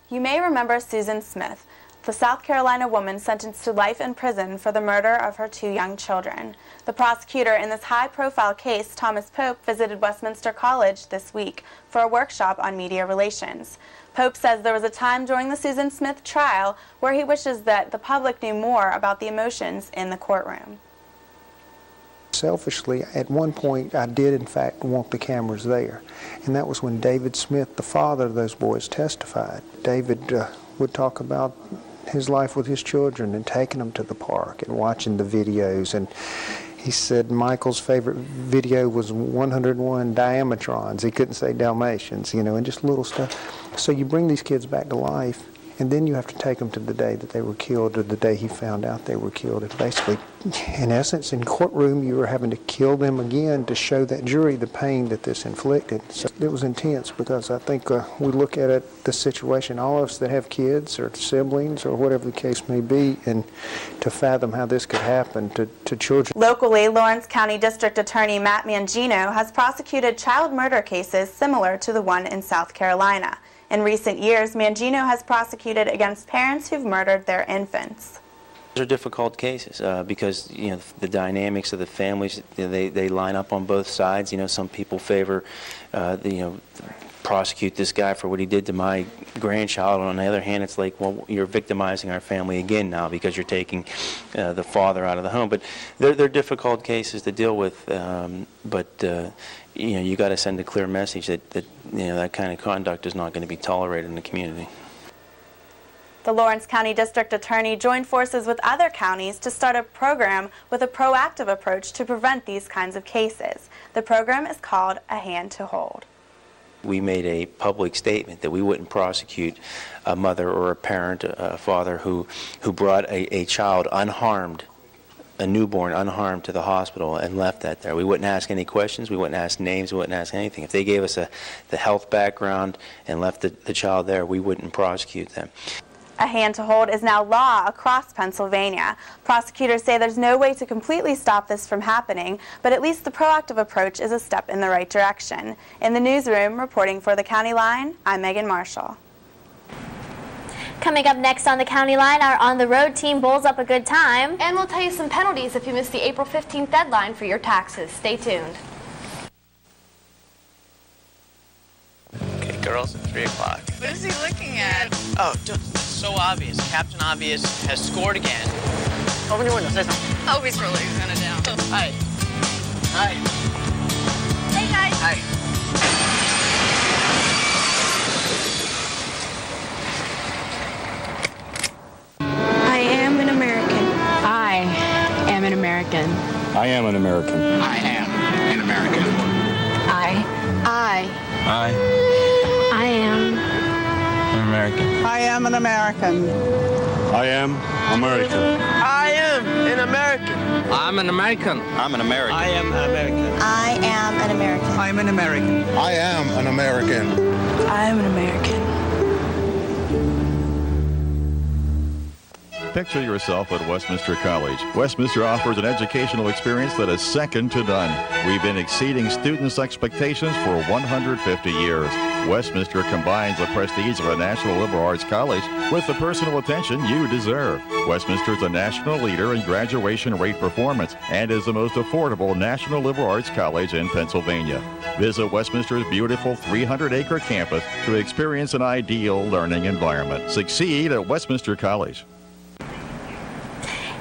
You may remember Susan Smith. the South Carolina woman sentenced to life in prison for the murder of her 2 young children. The prosecutor in this high-profile case, Thomas Pope, visited Westminster College this week for a workshop on media relations. Pope says there was a time during the Susan Smith trial where he wishes that the public knew more about the emotions in the courtroom. Selfishly, at one point, I did in fact want the cameras there, and that was when David Smith, the father of those boys, testified. David would talk about his life with his children and taking them to the park and watching the videos, and he said Michael's favorite video was 101 Diametrons. He couldn't say Dalmatians, you know, and just little stuff. So you bring these kids back to life, and then you have to take them to the day that they were killed or the day he found out they were killed. And basically, in essence, in courtroom, you were having to kill them again to show that jury the pain that this inflicted. So it was intense because I think we look at it, the situation, all of us that have kids or siblings or whatever the case may be, and to fathom how this could happen to children. Locally, Lawrence County District Attorney Matt Mangino has prosecuted child murder cases similar to the one in South Carolina. In recent years, Mangino has prosecuted against parents who've murdered their infants. Those are difficult cases because, you know, the dynamics of the families, they line up on both sides. You know, some people favor, prosecute this guy for what he did to my grandchild. On the other hand, it's like, well, you're victimizing our family again now because you're taking the father out of the home. But they're difficult cases to deal with. You know, you got to send a clear message that that kind of conduct is not going to be tolerated in the community. The Lawrence County District Attorney joined forces with other counties to start a program with a proactive approach to prevent these kinds of cases. The program is called A Hand to Hold. We made a public statement that we wouldn't prosecute a mother or a parent, a father who brought a child unharmed, a newborn unharmed, to the hospital and left that there. We wouldn't ask any questions, we wouldn't ask names, we wouldn't ask anything. If they gave us the health background and left the child there, we wouldn't prosecute them. A Hand to Hold is now law across Pennsylvania. Prosecutors say there's no way to completely stop this from happening, but at least the proactive approach is a step in the right direction. In the newsroom, reporting for the County Line, I'm Megan Marshall. Coming up next on the County Line, our on-the-road team bowls up a good time. And we'll tell you some penalties if you miss the April 15th deadline for your taxes. Stay tuned. Okay, girls, at 3 o'clock. What is he looking at? Oh, so obvious. Captain Obvious has scored again. Open your window, say something. Oh, he's really gonna down. Hi. Hi. Hey, guys. Hi. I am an American. I am an American. I am an American. I am an American. I am an American. I am an American. I am American. I am an American. I'm an American. I'm an American. I am an American. I am an American. I'm an American. I am an American. I am an American. Picture yourself at Westminster College. Westminster offers an educational experience that is second to none. We've been exceeding students' expectations for 150 years. Westminster combines the prestige of a national liberal arts college with the personal attention you deserve. Westminster is a national leader in graduation rate performance and is the most affordable national liberal arts college in Pennsylvania. Visit Westminster's beautiful 300-acre campus to experience an ideal learning environment. Succeed at Westminster College.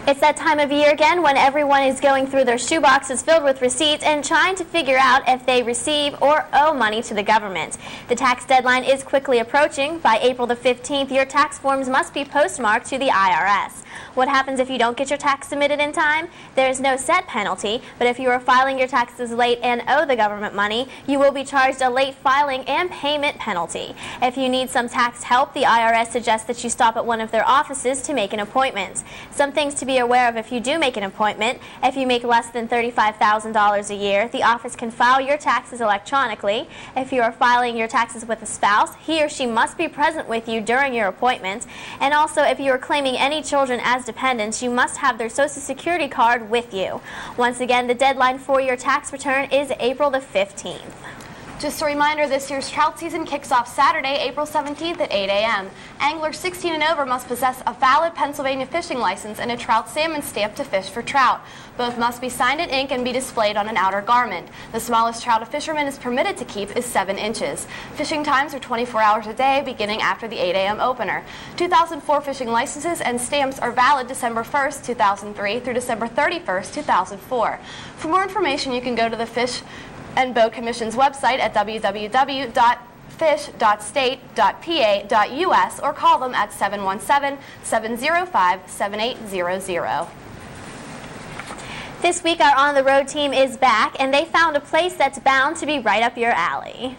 It's that time of year again when everyone is going through their shoeboxes filled with receipts and trying to figure out if they receive or owe money to the government. The tax deadline is quickly approaching. By April the 15th, your tax forms must be postmarked to the IRS. What happens if you don't get your tax submitted in time? There is no set penalty, but if you are filing your taxes late and owe the government money, you will be charged a late filing and payment penalty. If you need some tax help, the IRS suggests that you stop at one of their offices to make an appointment. Some things to be aware of if you do make an appointment. If you make less than $35,000 a year, the office can file your taxes electronically. If you are filing your taxes with a spouse, he or she must be present with you during your appointment. And also, if you are claiming any children as dependents, you must have their Social Security card with you. Once again, the deadline for your tax return is April the 15th. Just a reminder, this year's trout season kicks off Saturday, April 17th at 8 a.m. Anglers 16 and over must possess a valid Pennsylvania fishing license and a trout salmon stamp to fish for trout. Both must be signed in ink and be displayed on an outer garment. The smallest trout a fisherman is permitted to keep is 7 inches. Fishing times are 24 hours a day, beginning after the 8 a.m. opener. 2004 fishing licenses and stamps are valid December 1st, 2003 through December 31st, 2004. For more information, you can go to the Fish and Boat Commission's website at www.fish.state.pa.us or call them at 717-705-7800. This week, our On the Road team is back, and they found a place that's bound to be right up your alley.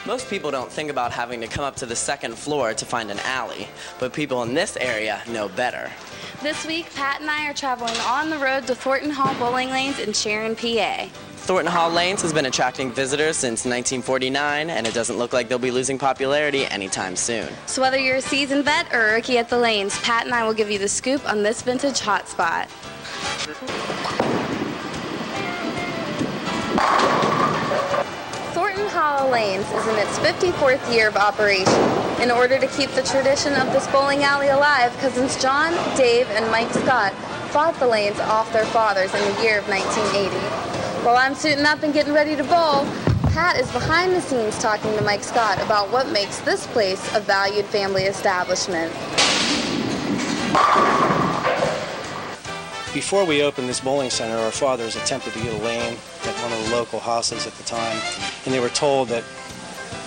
Most people don't think about having to come up to the second floor to find an alley, but people in this area know better. This week, Pat and I are traveling on the road to Thornton Hall Bowling Lanes in Sharon, PA. Thornton Hall Lanes has been attracting visitors since 1949, and it doesn't look like they'll be losing popularity anytime soon. So whether you're a seasoned vet or a rookie at the lanes, Pat and I will give you the scoop on this vintage hotspot. Thornton Hall Lanes is in its 54th year of operation. In order to keep the tradition of this bowling alley alive, cousins John, Dave, and Mike Scott bought the lanes off their fathers in the year of 1980. While I'm suiting up and getting ready to bowl, Pat is behind the scenes talking to Mike Scott about what makes this place a valued family establishment. Before we opened this bowling center, our fathers attempted to get a lane at one of the local houses at the time, and they were told that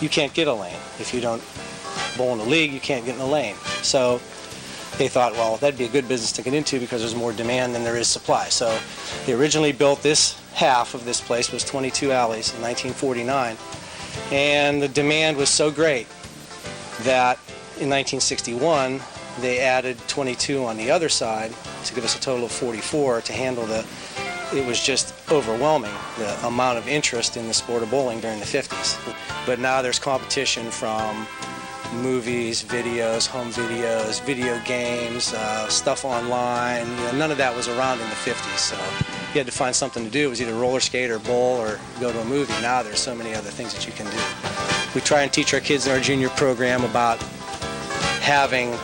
you can't get a lane. If you don't bowl in the league, you can't get in the lane. So they thought, well, that'd be a good business to get into because there's more demand than there is supply. So they originally built this half of this place, was 22 alleys in 1949, and the demand was so great that in 1961 they added 22 on the other side to give us a total of 44 to handle it was just overwhelming, the amount of interest in the sport of bowling during the 50s. But now there's competition from movies, videos, home videos, video games, stuff online. None of that was around in the 50s, so you had to find something to do. It was either roller skate or bowl or go to a movie. Now there's so many other things that you can do. We try and teach our kids in our junior program about having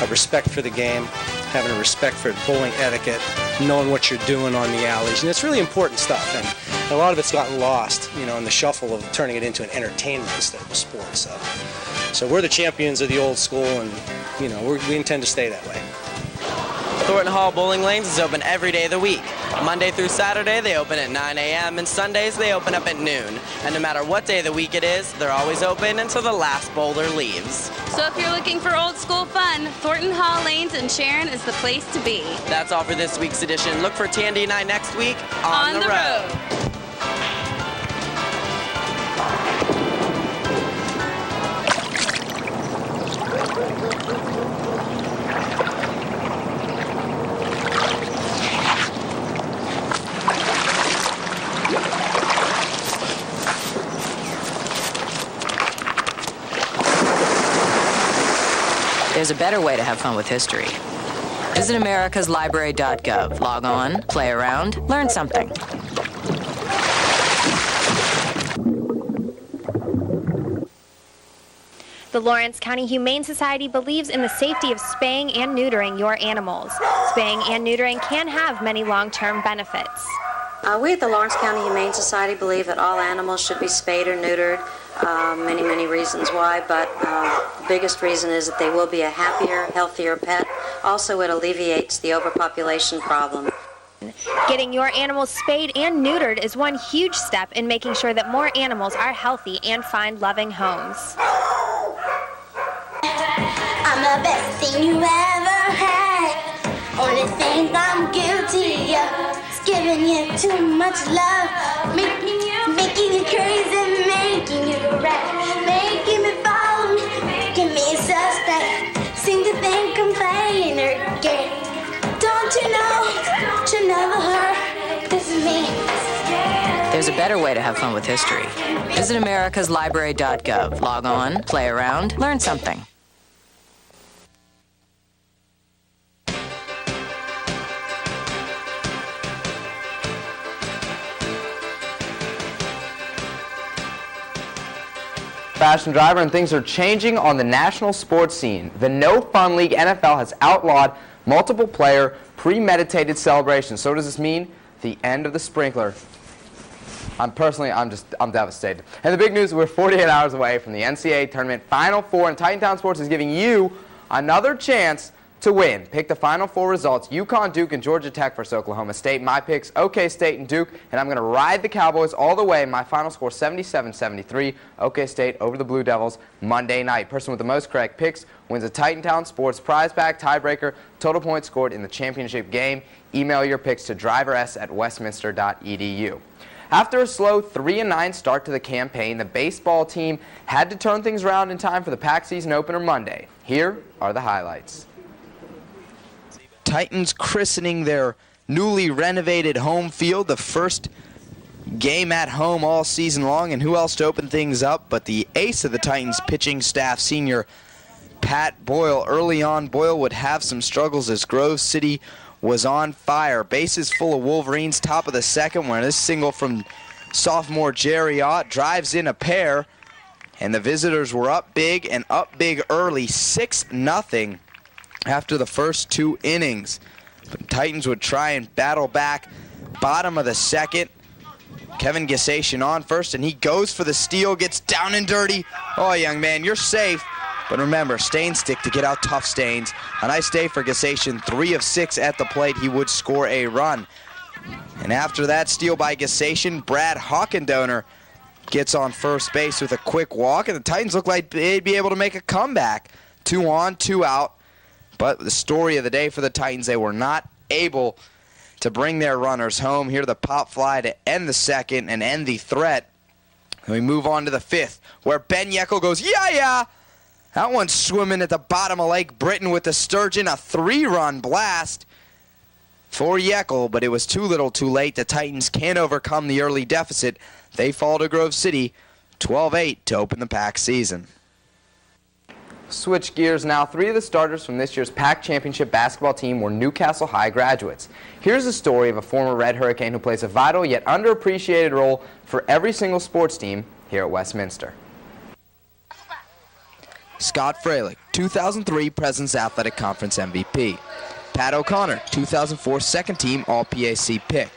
a respect for the game, having a respect for bowling etiquette, knowing what you're doing on the alleys, and it's really important stuff. And a lot of it's gotten lost, in the shuffle of turning it into an entertainment instead of a sport. So we're the champions of the old school, and we intend to stay that way. Thornton Hall Bowling Lanes is open every day of the week. Monday through Saturday, they open at 9 a.m., and Sundays, they open up at noon. And no matter what day of the week it is, they're always open until the last bowler leaves. So if you're looking for old school fun, Thornton Hall Lanes in Sharon is the place to be. That's all for this week's edition. Look for Tandy and I next week on the road. There's a better way to have fun with history. Visit americaslibrary.gov. Log on, play around, learn something. The Lawrence County Humane Society believes in the safety of spaying and neutering your animals. Spaying and neutering can have many long-term benefits. We at the Lawrence County Humane Society believe that all animals should be spayed or neutered. Many reasons why, but the biggest reason is that they will be a happier, healthier pet. Also, it alleviates the overpopulation problem. Getting your animals spayed and neutered is one huge step in making sure that more animals are healthy and find loving homes. I'm the best thing you ever had. Only thing I'm guilty of is giving you too much love, making you crazy, making you rap, making me follow me, making me suspect. Sing there's a better way to have fun with history. Visit americaslibrary.gov. Log on, play around, learn something. Sebastian Driver, and things are changing on the national sports scene. The No Fun League NFL has outlawed multiple player premeditated celebrations. So what does this mean? The end of the sprinkler. I'm devastated. And the big news, we're 48 hours away from the NCAA Tournament Final Four, and Titantown Sports is giving you another chance to win. Pick the Final Four results: UConn, Duke, and Georgia Tech versus Oklahoma State. My picks: OK State and Duke, and I'm going to ride the Cowboys all the way. My final score: 77-73. OK State over the Blue Devils Monday night. Person with the most correct picks wins a Titantown Sports prize pack, tiebreaker, total points scored in the championship game. Email your picks to drivers@westminster.edu. After a slow 3-9 start to the campaign, the baseball team had to turn things around in time for the Pac season opener Monday. Here are the highlights. Titans christening their newly renovated home field, the first game at home all season long, and who else to open things up but the ace of the Titans pitching staff, senior Pat Boyle. Early on, Boyle would have some struggles as Grove City was on fire. Bases full of Wolverines, top of the second, where this single from sophomore Jerry Ott drives in a pair, and the visitors were up big and up big early, 6-0 after the first 2 innings. But Titans would try and battle back. Bottom of the second, Kevin Gesation on first, and he goes for the steal, gets down and dirty. Oh, young man, you're safe. But remember, Staines stick to get out tough Staines. A nice day for Gesation, 3 of 6 at the plate. He would score a run. And after that steal by Gesation, Brad Hawkendoner gets on first base with a quick walk, and the Titans look like they'd be able to make a comeback. 2 on, 2 out. But the story of the day for the Titans, they were not able to bring their runners home. Here the pop fly to end the second and end the threat. And we move on to the 5th, where Ben Yeckel goes, yeah. That one's swimming at the bottom of Lake Britain with the sturgeon, a 3-run blast for Yeckel, but it was too little too late. The Titans can't overcome the early deficit. They fall to Grove City 12-8 to open the Pac season. Switch gears now. 3 of the starters from this year's Pac Championship basketball team were Newcastle High graduates. Here's the story of a former Red Hurricane who plays a vital yet underappreciated role for every single sports team here at Westminster. Scott Freilich, 2003 President's Athletic Conference MVP. Pat O'Connor, 2004 second team All-PAC pick.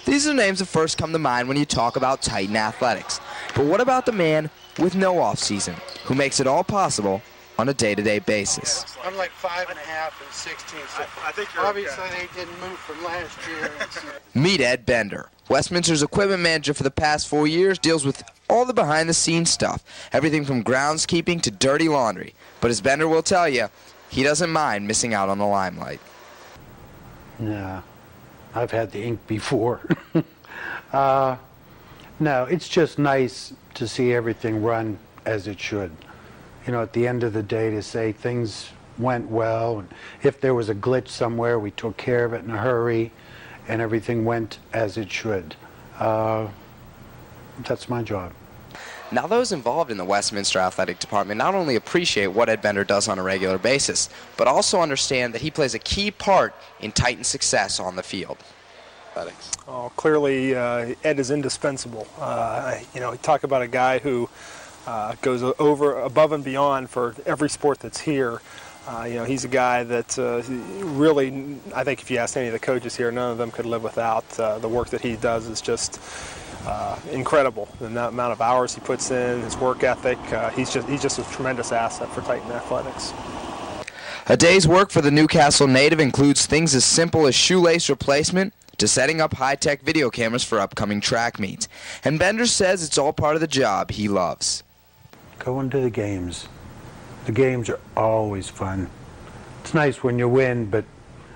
These are names that first come to mind when you talk about Titan athletics. But what about the man with no offseason, who makes it all possible on a day-to-day basis? I'm like 5.5 and 16, so I think obviously okay. They didn't move from last year. Meet Ed Bender. Westminster's equipment manager for the past 4 years, deals with all the behind-the-scenes stuff, everything from groundskeeping to dirty laundry. But as Bender will tell you, he doesn't mind missing out on the limelight. No, I've had the ink before. No, it's just nice to see everything run as it should. You know, at the end of the day, to say things went well, and if there was a glitch somewhere, we took care of it in a hurry, and everything went as it should. That's my job. Now, those involved in the Westminster Athletic Department not only appreciate what Ed Bender does on a regular basis, but also understand that he plays a key part in Titan success on the field. Oh, clearly, Ed is indispensable. You know, talk about a guy who goes above and beyond for every sport that's here. You know, he's a guy that really, I think if you ask any of the coaches here, none of them could live without. The work that he does is just incredible. The amount of hours he puts in, his work ethic, he's just a tremendous asset for Titan athletics. A day's work for the Newcastle native includes things as simple as shoelace replacement to setting up high-tech video cameras for upcoming track meets. And Bender says it's all part of the job he loves. Going to the games. The games are always fun. It's nice when you win, but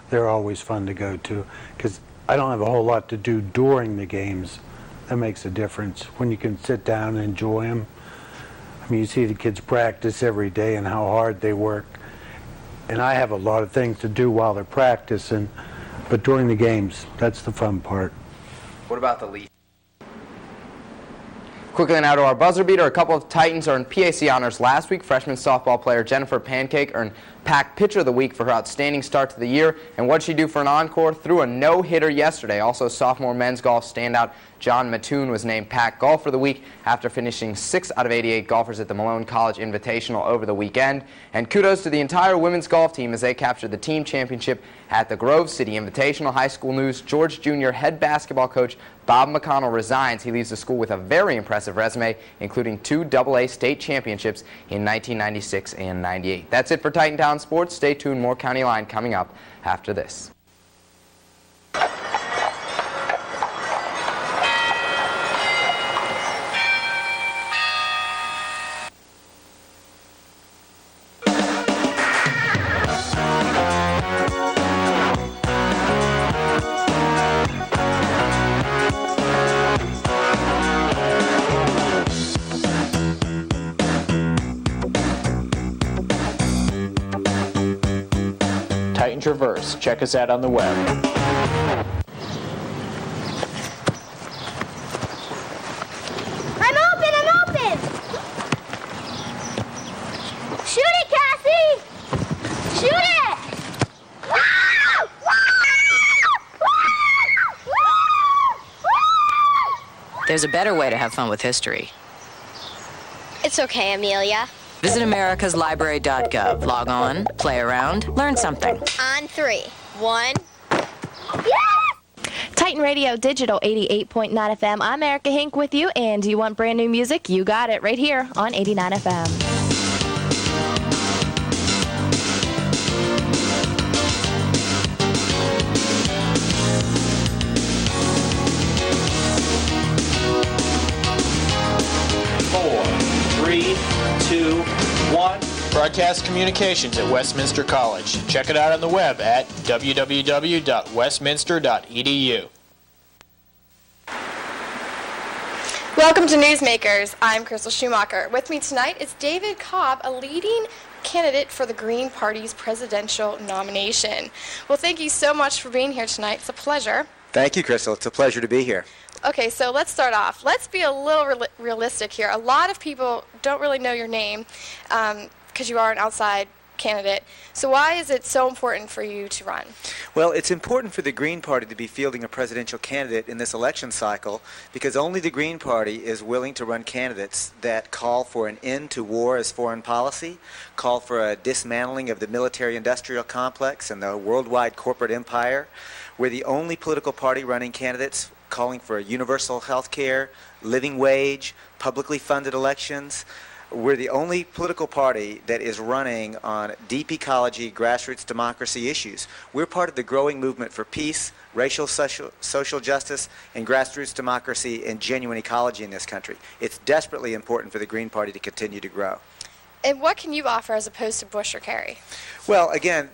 they're always fun to go to, because I don't have a whole lot to do during the games. That makes a difference when you can sit down and enjoy them. I mean, you see the kids practice every day and how hard they work. And I have a lot of things to do while they're practicing, but during the games, that's the fun part. What about the lead? Quickly now to our buzzer beater. A couple of Titans earned PAC honors last week. Freshman softball player Jennifer Pancake earned PAC Pitcher of the Week for her outstanding start to the year. And what'd she do for an encore? Threw a no-hitter yesterday. Also, sophomore men's golf standout John Mattoon was named PAC Golfer of the Week after finishing 6 out of 88 golfers at the Malone College Invitational over the weekend. And kudos to the entire women's golf team as they captured the team championship at the Grove City Invitational. High school news, George Jr. head basketball coach Bob McConnell resigns. He leaves the school with a very impressive resume, including 2 AA state championships in 1996 and 98. That's it for Titan Town Sports. Stay tuned. More County Line coming up after this. Traverse. Check us out on the web. I'm open! Shoot it, Cassie! Shoot it! There's a better way to have fun with history. It's okay, Amelia. Visit americaslibrary.gov. Log on, play around, learn something. On 3. 1. Titan Radio Digital 88.9 FM. I'm Erica Hink with you, and do you want brand new music? You got it right here on 89 FM. Broadcast Communications at Westminster College. Check it out on the web at www.westminster.edu. Welcome to Newsmakers. I'm Crystal Schumacher. With me tonight is David Cobb, a leading candidate for the Green Party's presidential nomination. Well, thank you so much for being here tonight. It's a pleasure. Thank you, Crystal. It's a pleasure to be here. Okay, so let's start off. Let's be a little realistic here. A lot of people don't really know your name because you are an outside candidate. So why is it so important for you to run? Well, it's important for the Green Party to be fielding a presidential candidate in this election cycle because only the Green Party is willing to run candidates that call for an end to war as foreign policy, call for a dismantling of the military-industrial complex and the worldwide corporate empire. We're the only political party running candidates calling for a universal health care, living wage, publicly funded elections. We're the only political party that is running on deep ecology, grassroots democracy issues. We're part of the growing movement for peace, racial, social justice, and grassroots democracy and genuine ecology in this country. It's desperately important for the Green Party to continue to grow. And what can you offer as opposed to Bush or Kerry? Well, again,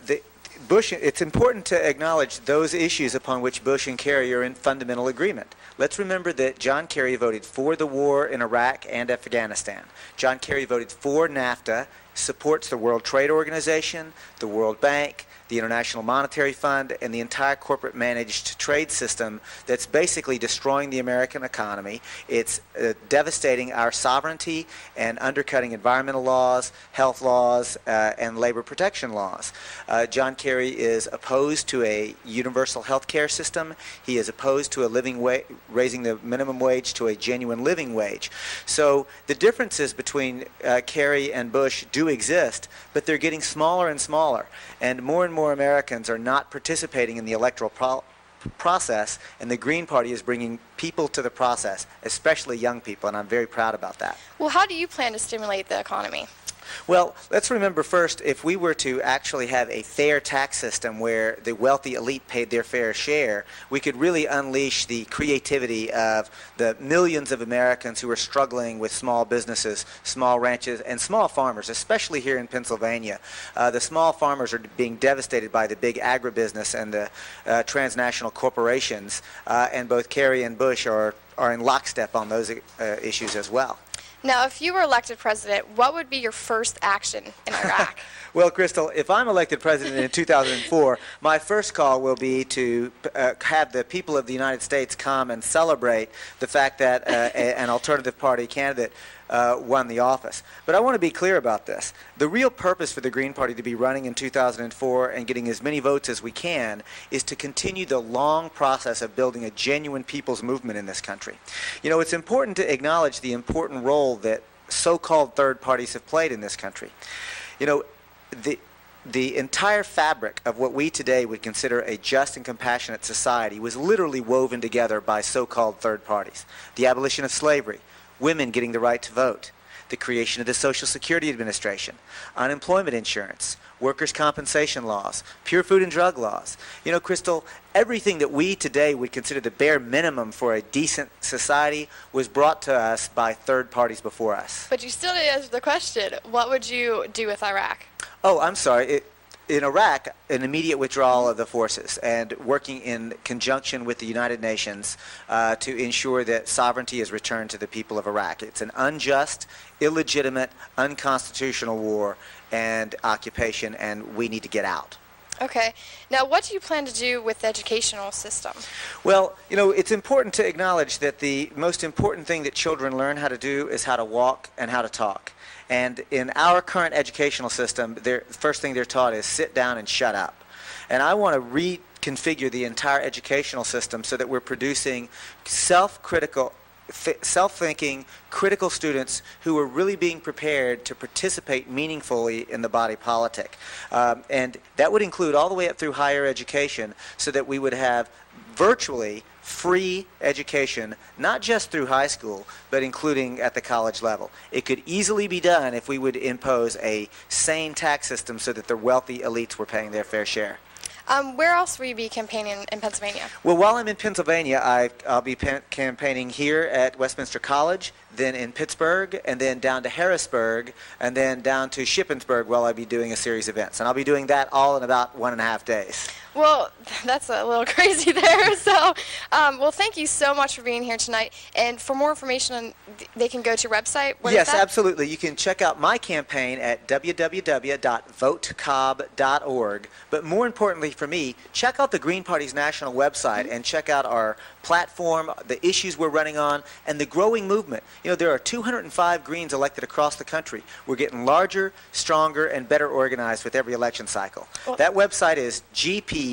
Bush, it's important to acknowledge those issues upon which Bush and Kerry are in fundamental agreement. Let's remember that John Kerry voted for the war in Iraq and Afghanistan. John Kerry voted for NAFTA, supports the World Trade Organization, the World Bank, the International Monetary Fund, and the entire corporate managed trade system that's basically destroying the American economy. It's devastating our sovereignty and undercutting environmental laws, health laws, and labor protection laws. John Kerry is opposed to a universal health care system. He is opposed to a raising the minimum wage to a genuine living wage. So the differences between Kerry and Bush do exist, but they're getting smaller and smaller. And more Americans are not participating in the electoral process, and the Green Party is bringing people to the process, especially young people, and I'm very proud about that. Well, how do you plan to stimulate the economy? Well, let's remember first, if we were to actually have a fair tax system where the wealthy elite paid their fair share, we could really unleash the creativity of the millions of Americans who are struggling with small businesses, small ranches, and small farmers, especially here in Pennsylvania. The small farmers are being devastated by the big agribusiness and the transnational corporations, and both Kerry and Bush are in lockstep on those issues as well. Now, if you were elected president, what would be your first action in Iraq? Well, Crystal, if I'm elected president in 2004, my first call will be to have the people of the United States come and celebrate the fact that an alternative party candidate won the office. But I want to be clear about this. The real purpose for the Green Party to be running in 2004 and getting as many votes as we can is to continue the long process of building a genuine people's movement in this country. You know, it's important to acknowledge the important role that so-called third parties have played in this country. You know, the entire fabric of what we today would consider a just and compassionate society was literally woven together by so-called third parties. The abolition of slavery, women getting the right to vote, the creation of the Social Security Administration, unemployment insurance, workers' compensation laws, pure food and drug laws. You know, Crystal, everything that we today would consider the bare minimum for a decent society was brought to us by third parties before us. But you still didn't answer the question. What would you do with Iraq? Oh, I'm sorry. In Iraq, an immediate withdrawal of the forces and working in conjunction with the United Nations to ensure that sovereignty is returned to the people of Iraq. It's an unjust, illegitimate, unconstitutional war and occupation, and we need to get out. Okay. Now, what do you plan to do with the educational system? Well, you know, it's important to acknowledge that the most important thing that children learn how to do is how to walk and how to talk. And in our current educational system, the first thing they're taught is sit down and shut up. And I want to reconfigure the entire educational system so that we're producing self-critical, self-thinking, critical students who are really being prepared to participate meaningfully in the body politic. And that would include all the way up through higher education so that we would have virtually free education, not just through high school, but including at the college level. It could easily be done if we would impose a sane tax system so that the wealthy elites were paying their fair share. Where else will you be campaigning in Pennsylvania? Well, while I'm in Pennsylvania, I'll be campaigning here at Westminster College, then in Pittsburgh, and then down to Harrisburg, and then down to Shippensburg while I'll be doing a series of events. And I'll be doing that all in about 1.5 days. Well, that's a little crazy there. So, well, thank you so much for being here tonight. And for more information, they can go to your website. Yes, absolutely. You can check out my campaign at www.votecobb.org. But more importantly for me, check out the Green Party's national website and check out our platform, the issues we're running on, and the growing movement. You know, there are 205 Greens elected across the country. We're getting larger, stronger, and better organized with every election cycle. Well, that website is gp.org.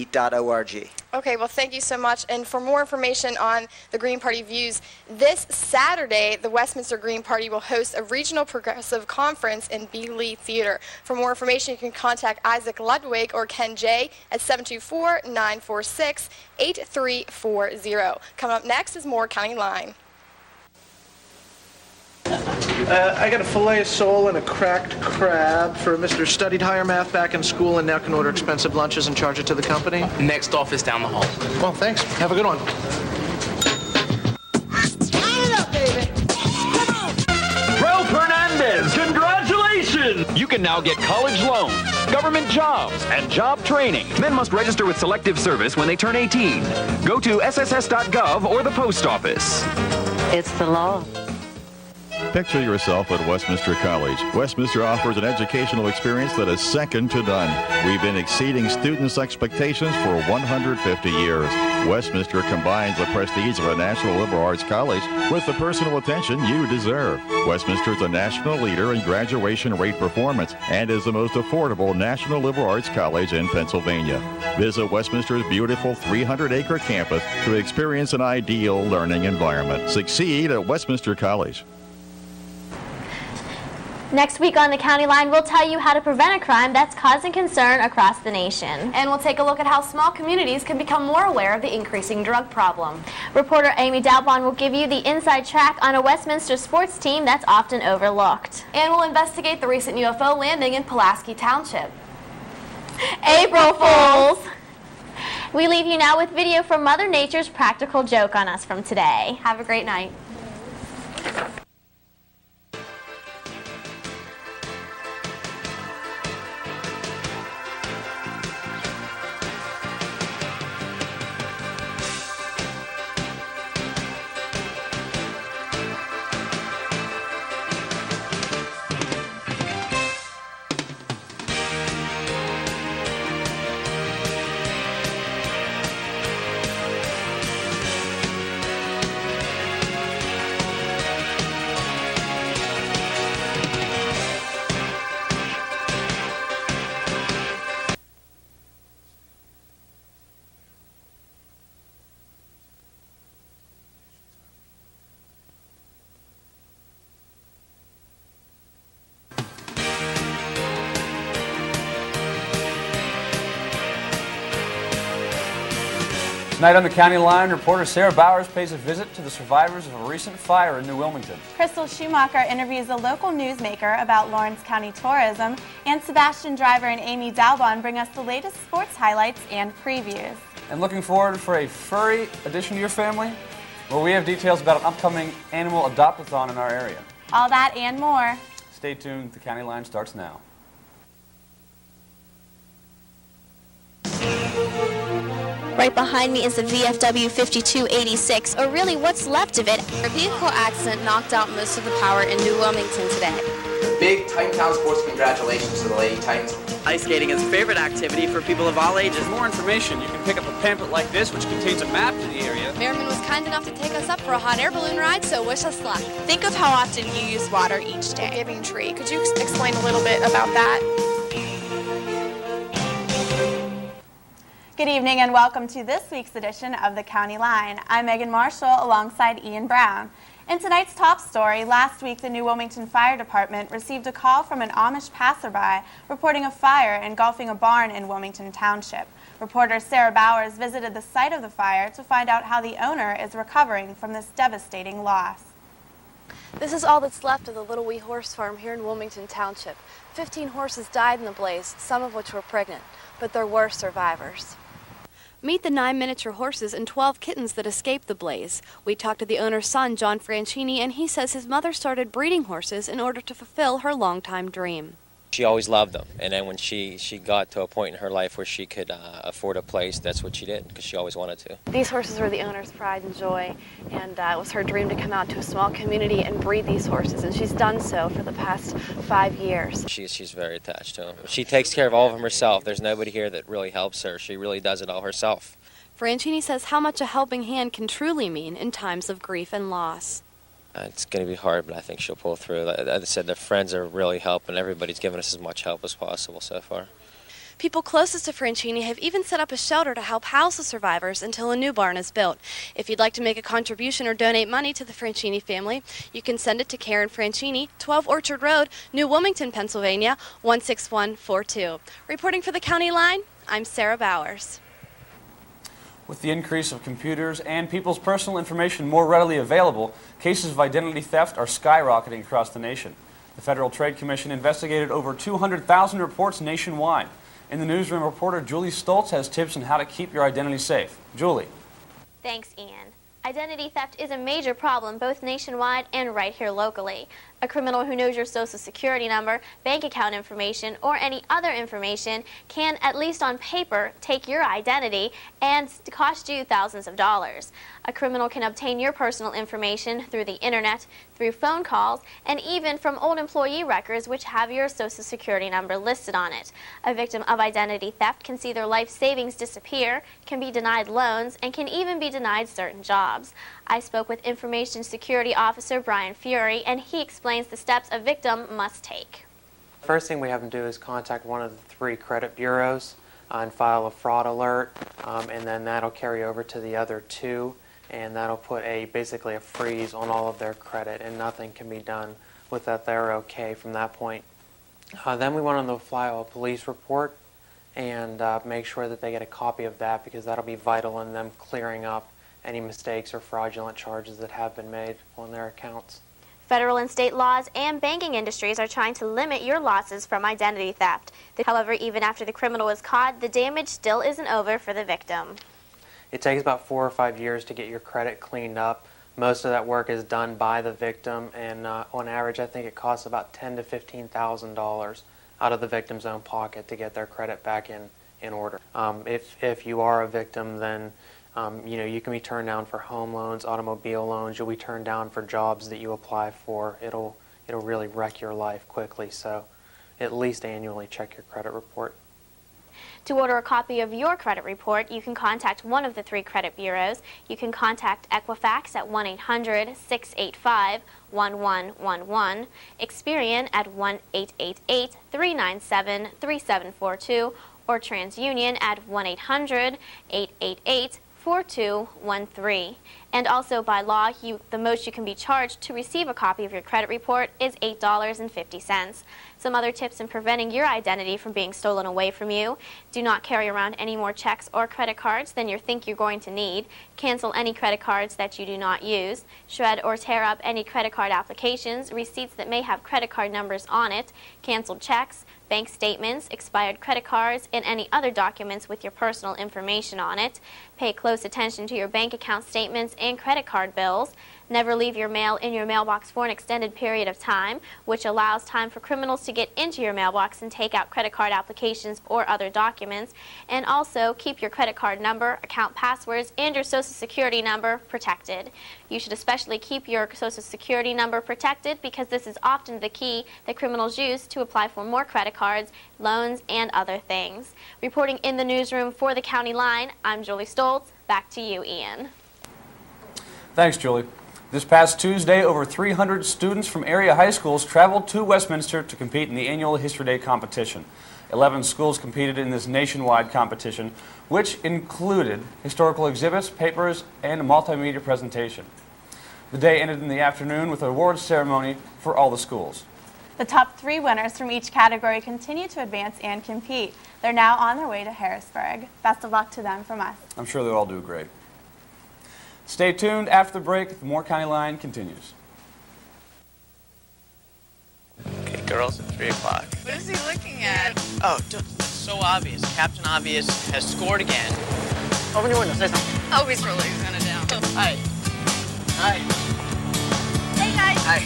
Okay, well, thank you so much. And for more information on the Green Party views, this Saturday, the Westminster Green Party will host a regional progressive conference in B. Lee Theater. For more information, you can contact Isaac Ludwig or Ken J at 724-946-8340. Coming up next is more County Line. I got a filet of sole and a cracked crab for Mr. Studied higher math back in school and now can order expensive lunches and charge it to the company. Next office down the hall. Well, thanks. Have a good one. Ralph Hernandez, congratulations! You can now get college loans, government jobs, and job training. Men must register with Selective Service when they turn 18. Go to sss.gov or the post office. It's the law. Picture yourself at Westminster College. Westminster offers an educational experience that is second to none. We've been exceeding students' expectations for 150 years. Westminster combines the prestige of a national liberal arts college with the personal attention you deserve. Westminster is a national leader in graduation rate performance and is the most affordable national liberal arts college in Pennsylvania. Visit Westminster's beautiful 300-acre campus to experience an ideal learning environment. Succeed at Westminster College. Next week on the County Line, we'll tell you how to prevent a crime that's causing concern across the nation. And we'll take a look at how small communities can become more aware of the increasing drug problem. Reporter Amy Dalblon will give you the inside track on a Westminster sports team that's often overlooked. And we'll investigate the recent UFO landing in Pulaski Township. April Fools! We leave you now with video from Mother Nature's practical joke on us from today. Have a great night. Tonight on the County Line, reporter Sarah Bowers pays a visit to the survivors of a recent fire in New Wilmington. Crystal Schumacher interviews a local newsmaker about Lawrence County tourism, and Sebastian Driver and Amy Dalbon bring us the latest sports highlights and previews. And looking forward for a furry addition to your family? Well, we have details about an upcoming animal adopt-a-thon in our area. All that and more. Stay tuned, the County Line starts now. Right behind me is the VFW 5286, or really what's left of it. A vehicle accident knocked out most of the power in New Wilmington today. Big Titantown sports congratulations to the Lady Titans. Ice skating is a favorite activity for people of all ages. For more information, you can pick up a pamphlet like this, which contains a map to the area. Merriman was kind enough to take us up for a hot air balloon ride, so wish us luck. Think of how often you use water each day. Giving Tree. Could you explain a little bit about that? Good evening and welcome to this week's edition of the County Line. I'm Megan Marshall alongside Ian Brown. In tonight's top story, last week the New Wilmington Fire Department received a call from an Amish passerby reporting a fire engulfing a barn in Wilmington Township. Reporter Sarah Bowers visited the site of the fire to find out how the owner is recovering from this devastating loss. This is all that's left of the Little Wee Horse Farm here in Wilmington Township. 15 horses died in the blaze, some of which were pregnant, but there were survivors. Meet the 9 miniature horses and 12 kittens that escaped the blaze. We talked to the owner's son, John Franchini, and he says his mother started breeding horses in order to fulfill her longtime dream. She always loved them, and then when she got to a point in her life where she could afford a place, that's what she did, because she always wanted to. These horses were the owner's pride and joy, and it was her dream to come out to a small community and breed these horses, and she's done so for the past 5 years. She's very attached to them. She takes care of all of them herself. There's nobody here that really helps her. She really does it all herself. Franchini says how much a helping hand can truly mean in times of grief and loss. It's going to be hard, but I think she'll pull through. As I said, the friends are really helping. Everybody's given us as much help as possible so far. People closest to Franchini have even set up a shelter to help house the survivors until a new barn is built. If you'd like to make a contribution or donate money to the Franchini family, you can send it to Karen Franchini, 12 Orchard Road, New Wilmington, Pennsylvania, 16142. Reporting for the County Line, I'm Sarah Bowers. With the increase of computers and people's personal information more readily available, cases of identity theft are skyrocketing across the nation. The Federal Trade Commission investigated over 200,000 reports nationwide. In the newsroom, reporter Julie Stolze has tips on how to keep your identity safe. Julie. Thanks, Ian. Identity theft is a major problem both nationwide and right here locally. A criminal who knows your social security number, bank account information, or any other information can, at least on paper, take your identity and cost you thousands of dollars. A criminal can obtain your personal information through the internet, through phone calls, and even from old employee records which have your social security number listed on it. A victim of identity theft can see their life savings disappear, can be denied loans, and can even be denied certain jobs. I spoke with Information Security Officer Brian Fury, and he explains the steps a victim must take. First thing we have them do is contact one of the 3 credit bureaus and file a fraud alert, and then that'll carry over to the other 2, and that'll put basically a freeze on all of their credit, and nothing can be done with that. They're okay from that point. Then we want them to file a police report and make sure that they get a copy of that, because that'll be vital in them clearing up any mistakes or fraudulent charges that have been made on their accounts. Federal and state laws and banking industries are trying to limit your losses from identity theft. However, even after the criminal is caught, the damage still isn't over for the victim. It takes about 4 or 5 years to get your credit cleaned up. Most of that work is done by the victim, and on average I think it costs about $10,000 to $15,000 out of the victim's own pocket to get their credit back in order. If you are a victim, then you can be turned down for home loans, automobile loans. You'll be turned down for jobs that you apply for. It'll really wreck your life quickly. So at least annually check your credit report. To order a copy of your credit report, you can contact one of the 3 credit bureaus. You can contact Equifax at 1-800-685-1111, Experian at 1-888-397-3742, or TransUnion at 1-800-888-4213. And also by law, the most you can be charged to receive a copy of your credit report is $8.50. Some other tips in preventing your identity from being stolen away from you: do not carry around any more checks or credit cards than you think you're going to need. Cancel any credit cards that you do not use. Shred or tear up any credit card applications, receipts that may have credit card numbers on it, canceled checks, bank statements, expired credit cards, and any other documents with your personal information on it. Pay close attention to your bank account statements and credit card bills. Never leave your mail in your mailbox for an extended period of time, which allows time for criminals to get into your mailbox and take out credit card applications or other documents. And also, keep your credit card number, account passwords, and your Social Security number protected. You should especially keep your Social Security number protected because this is often the key that criminals use to apply for more credit cards, loans, and other things. Reporting in the newsroom for the County Line, I'm Julie Stolze. Back to you, Ian. Thanks, Julie. This past Tuesday, over 300 students from area high schools traveled to Westminster to compete in the annual History Day competition. 11 schools competed in this nationwide competition, which included historical exhibits, papers, and a multimedia presentation. The day ended in the afternoon with an awards ceremony for all the schools. The top 3 winners from each category continue to advance and compete. They're now on their way to Harrisburg. Best of luck to them from us. I'm sure they'll all do great. Stay tuned. After the break, the Moore County Line continues. Okay, girls, at 3 o'clock. What is he looking at? Oh, dude, it's so obvious. Captain Obvious has scored again. Open your window, say something. Oh, he's really gonna down. Hi. Hi. Hey, guys. Hi.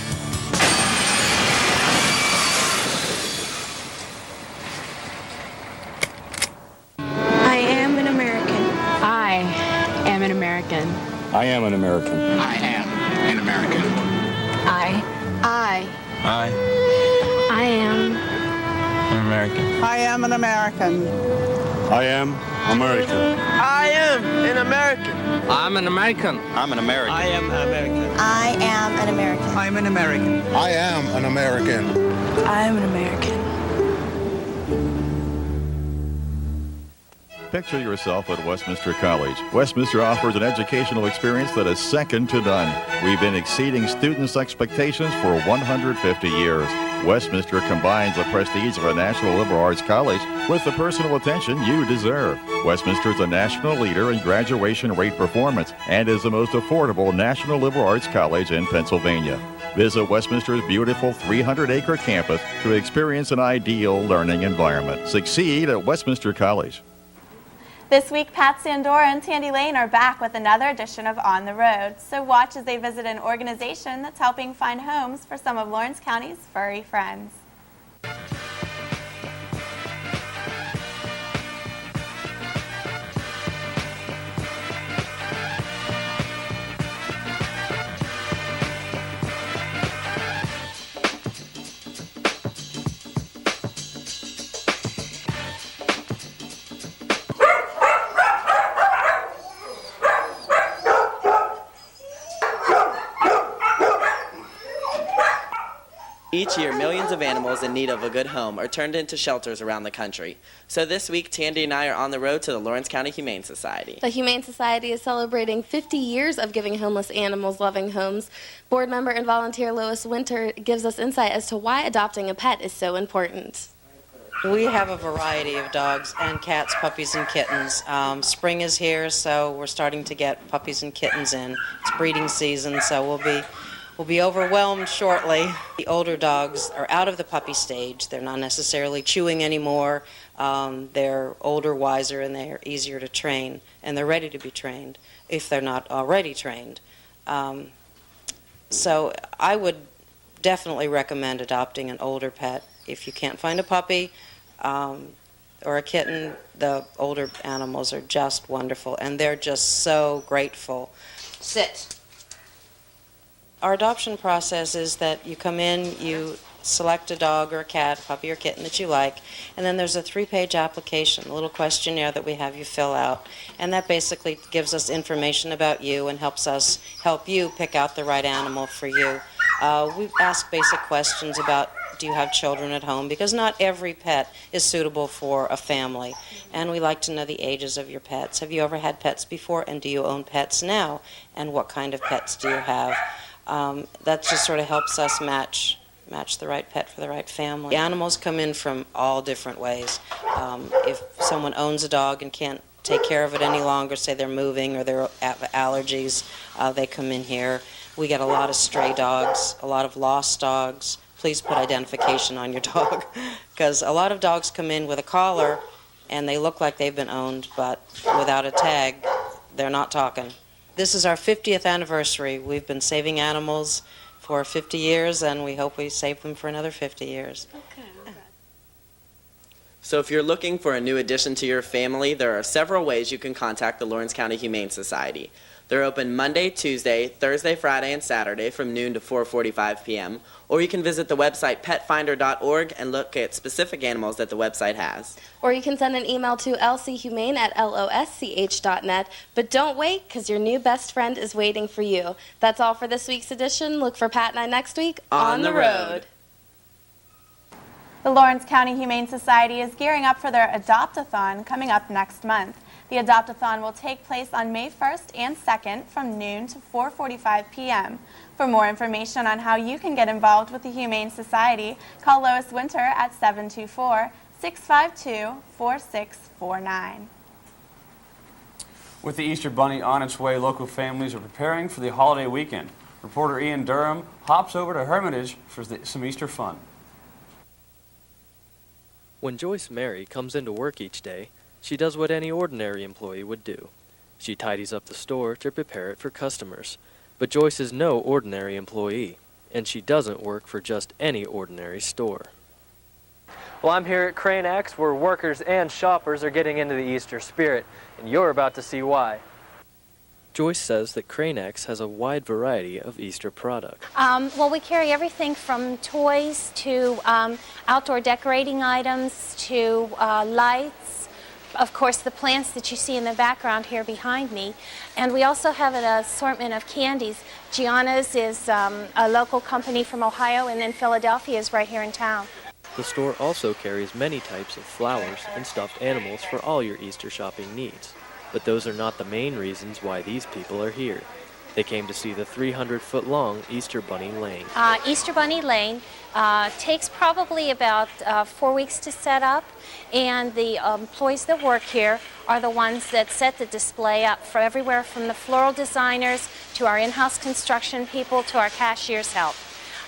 I am an American. I am an American. I am an American. I am an American. I am An American. I am an American. I am American. I am an American. I'm an American. I'm an American. I am an American. I am an American. I'm an American. I am an American. I'm an American. Picture yourself at Westminster College. Westminster offers an educational experience that is second to none. We've been exceeding students' expectations for 150 years. Westminster combines the prestige of a national liberal arts college with the personal attention you deserve. Westminster is a national leader in graduation rate performance and is the most affordable national liberal arts college in Pennsylvania. Visit Westminster's beautiful 300-acre campus to experience an ideal learning environment. Succeed at Westminster College. This week, Pat Sandora and Tandy Lane are back with another edition of On the Road. So watch as they visit an organization that's helping find homes for some of Lawrence County's furry friends. Each year, millions of animals in need of a good home are turned into shelters around the country. So this week, Tandy and I are on the road to the Lawrence County Humane Society. The Humane Society is celebrating 50 years of giving homeless animals loving homes. Board member and volunteer Lois Winter gives us insight as to why adopting a pet is so important. We have a variety of dogs and cats, puppies and kittens. Spring is here, so we're starting to get puppies and kittens in. It's breeding season, so we'll be overwhelmed shortly. The older dogs are out of the puppy stage. They're not necessarily chewing anymore. They're older, wiser, and they're easier to train. And they're ready to be trained if they're not already trained. So I would definitely recommend adopting an older pet. If you can't find a puppy or a kitten, the older animals are just wonderful, and they're just so grateful. Sit. Our adoption process is that you come in, you select a dog or a cat, puppy or kitten that you like, and then there's a 3-page application, a little questionnaire that we have you fill out, and that basically gives us information about you and helps us help you pick out the right animal for you. We ask basic questions about, do you have children at home? Because not every pet is suitable for a family, and we like to know the ages of your pets. Have you ever had pets before, and do you own pets now? And what kind of pets do you have? That just sort of helps us match match the right pet for the right family. Animals come in from all different ways. If someone owns a dog and can't take care of it any longer, say they're moving or they have allergies, they come in here. We get a lot of stray dogs, a lot of lost dogs. Please put identification on your dog, because a lot of dogs come in with a collar and they look like they've been owned, but without a tag, they're not talking. This is our 50th anniversary. We've been saving animals for 50 years, and we hope we save them for another 50 years. So if you're looking for a new addition to your family, there are several ways you can contact the Lawrence County Humane Society. They're open Monday, Tuesday, Thursday, Friday, and Saturday from noon to 4:45 p.m. Or you can visit the website petfinder.org and look at specific animals that the website has. Or you can send an email to lchumane@losch.net. But don't wait, because your new best friend is waiting for you. That's all for this week's edition. Look for Pat and I next week On the road. The Lawrence County Humane Society is gearing up for their Adopt-a-thon coming up next month. The Adopt-a-thon will take place on May 1st and 2nd from noon to 4:45 p.m. For more information on how you can get involved with the Humane Society, call Lois Winter at 724-652-4649. With the Easter Bunny on its way, local families are preparing for the holiday weekend. Reporter Ian Durham hops over to Hermitage for some Easter fun. When Joyce Mary comes into work each day, she does what any ordinary employee would do. She tidies up the store to prepare it for customers. But Joyce is no ordinary employee, and she doesn't work for just any ordinary store. Well, I'm here at Crane X, where workers and shoppers are getting into the Easter spirit, and you're about to see why. Joyce says that Crane X has a wide variety of Easter products. Well, we carry everything from toys to outdoor decorating items to lights. Of course, the plants that you see in the background here behind me. And we also have an assortment of candies. Gianna's is a local company from Ohio, and then Philadelphia is right here in town. The store also carries many types of flowers and stuffed animals for all your Easter shopping needs. But those are not the main reasons why these people are here. They came to see the 300-foot-long Easter Bunny Lane. Easter Bunny Lane takes probably about 4 weeks to set up, and the employees that work here are the ones that set the display up for everywhere from the floral designers to our in-house construction people to our cashier's help.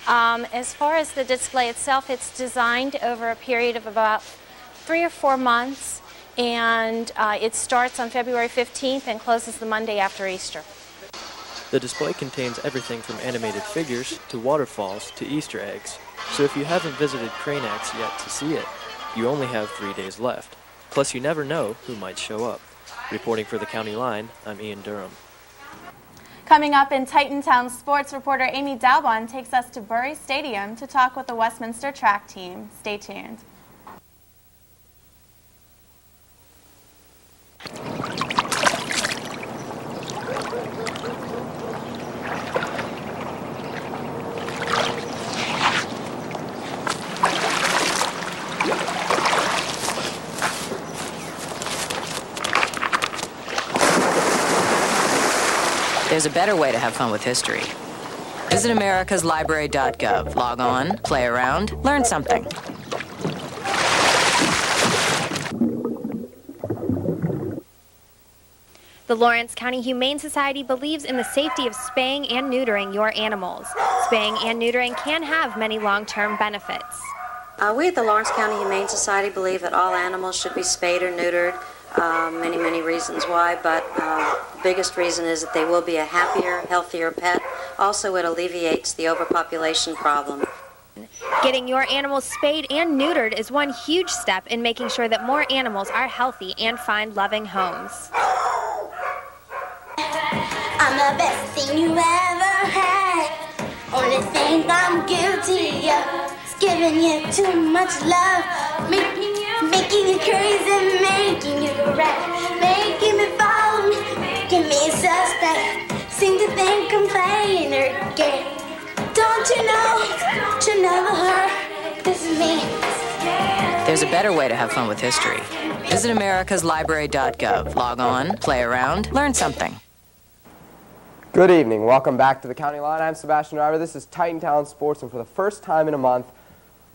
As far as the display itself, it's designed over a period of about 3 or 4 months, and it starts on February 15th and closes the Monday after Easter. The display contains everything from animated figures to waterfalls to Easter eggs. So if you haven't visited Crane X yet to see it, you only have 3 days left. Plus, you never know who might show up. Reporting for the County Line, I'm Ian Durham. Coming up in Titantown sports, reporter Amy Dalbon takes us to Bury Stadium to talk with the Westminster track team. Stay tuned. There's a better way to have fun with history. Visit americaslibrary.gov. Log on, play around, learn something. The Lawrence County Humane Society believes in the safety of spaying and neutering your animals. Spaying and neutering can have many long-term benefits. We at the Lawrence County Humane Society believe that all animals should be spayed or neutered. Many reasons why, but the biggest reason is that they will be a happier, healthier pet. Also, it alleviates the overpopulation problem. Getting your animals spayed and neutered is one huge step in making sure that more animals are healthy and find loving homes. I'm the best thing you ever had. Only thing I'm guilty of is giving you too much love, making you crazy, making you rat, making me fall, making me suspect. Seem to think I'm playing her game. Don't you know the hurt? This is me. There's a better way to have fun with history. Visit americaslibrary.gov. Log on, play around, learn something. Good evening. Welcome back to the County Line. I'm Sebastian. This is Titantown Sports, and for the first time in a month,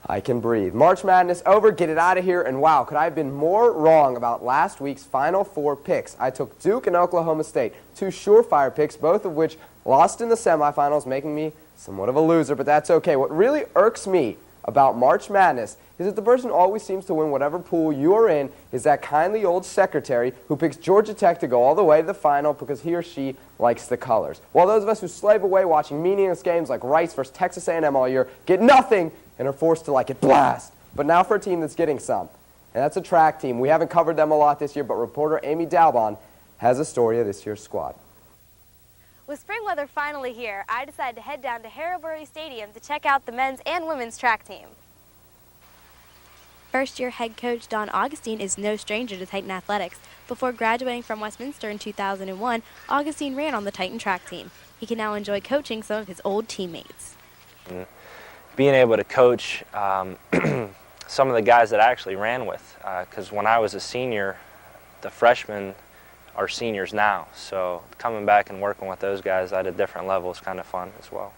I can breathe. March Madness over. Get it out of here. And wow, could I have been more wrong about last week's Final Four picks? I took Duke and Oklahoma State, two surefire picks, both of which lost in the semifinals, making me somewhat of a loser, but that's okay. What really irks me about March Madness is that the person who always seems to win whatever pool you are in is that kindly old secretary who picks Georgia Tech to go all the way to the final because he or she likes the colors. While those of us who slave away watching meaningless games like Rice versus Texas A&M all year get nothing and are forced to like it blast. But now for a team that's getting some, and that's a track team. We haven't covered them a lot this year, but reporter Amy Dalbon has a story of this year's squad. With spring weather finally here, I decided to head down to Harrowbury Stadium to check out the men's and women's track team. First-year head coach Don Augustine is no stranger to Titan athletics. Before graduating from Westminster in 2001, Augustine ran on the Titan track team. He can now enjoy coaching some of his old teammates. Being able to coach some of the guys that I actually ran with, because when I was a senior, the freshmen are seniors now. So coming back and working with those guys at a different level is kind of fun as well.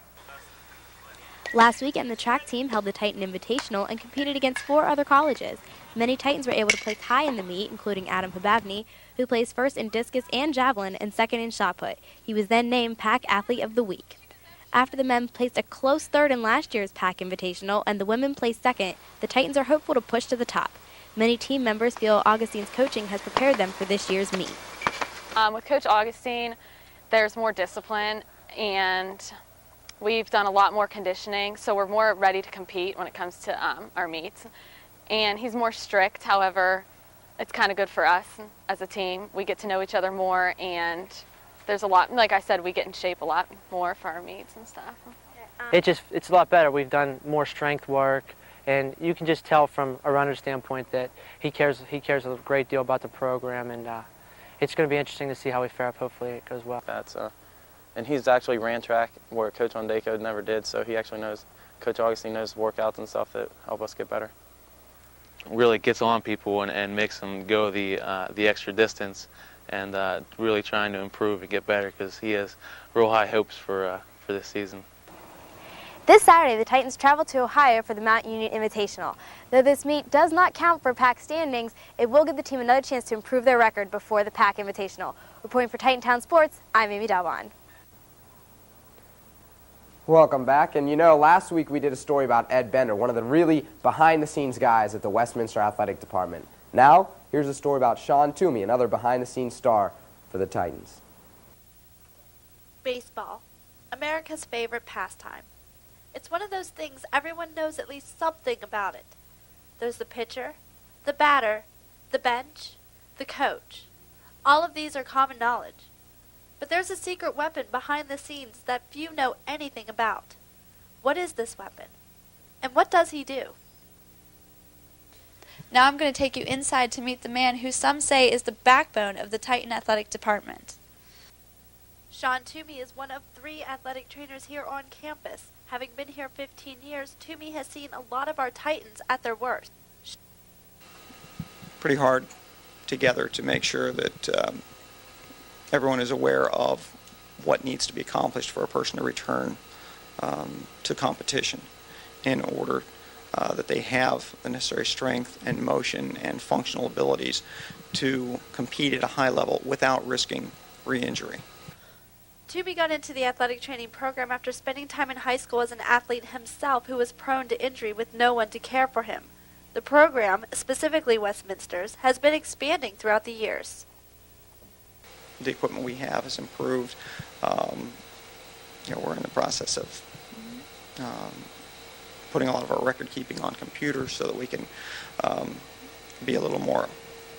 Last weekend, the track team held the Titan Invitational and competed against 4 other colleges. Many Titans were able to place high in the meet, including Adam Hababny, who placed first in discus and javelin and second in shot put. He was then named Pack Athlete of the Week. After the men placed a close third in last year's Pack Invitational and the women placed second, the Titans are hopeful to push to the top. Many team members feel Augustine's coaching has prepared them for this year's meet. With Coach Augustine, there's more discipline, and we've done a lot more conditioning, so we're more ready to compete when it comes to our meets. And he's more strict, however, it's kind of good for us as a team. We get to know each other more, and there's a lot, like I said, we get in shape a lot more for our meets and stuff. It's a lot better. We've done more strength work, and you can just tell from a runner's standpoint that he cares a great deal about the program, and it's going to be interesting to see how we fare up. Hopefully it goes well. And he's actually ran track where Coach Ondeko never did, so he actually knows, Coach Augustine knows workouts and stuff that help us get better. Really gets on people and makes them go the extra distance, and really trying to improve and get better because he has real high hopes for this season. This Saturday, the Titans travel to Ohio for the Mount Union Invitational. Though this meet does not count for Pack standings, it will give the team another chance to improve their record before the Pack Invitational. Reporting for Titantown Sports, I'm Amy Dalbon. Welcome back. And you know, last week we did a story about Ed Bender, one of the really behind-the-scenes guys at the Westminster Athletic Department. Now, here's a story about Sean Toomey, another behind-the-scenes star for the Titans. Baseball, America's favorite pastime. It's one of those things everyone knows at least something about it. There's the pitcher, the batter, the bench, the coach. All of these are common knowledge. But there's a secret weapon behind the scenes that few know anything about. What is this weapon? And what does he do? Now I'm going to take you inside to meet the man who some say is the backbone of the Titan Athletic Department. Sean Toomey is one of 3 athletic trainers here on campus. Having been here 15 years, Toomey has seen a lot of our Titans at their worst. Pretty hard together to make sure that everyone is aware of what needs to be accomplished for a person to return to competition in order that they have the necessary strength and motion and functional abilities to compete at a high level without risking re-injury. Toomey got into the athletic training program after spending time in high school as an athlete himself who was prone to injury with no one to care for him. The program, specifically Westminster's, has been expanding throughout the years. The equipment we have has improved. We're in the process of putting a lot of our record keeping on computers so that we can be a little more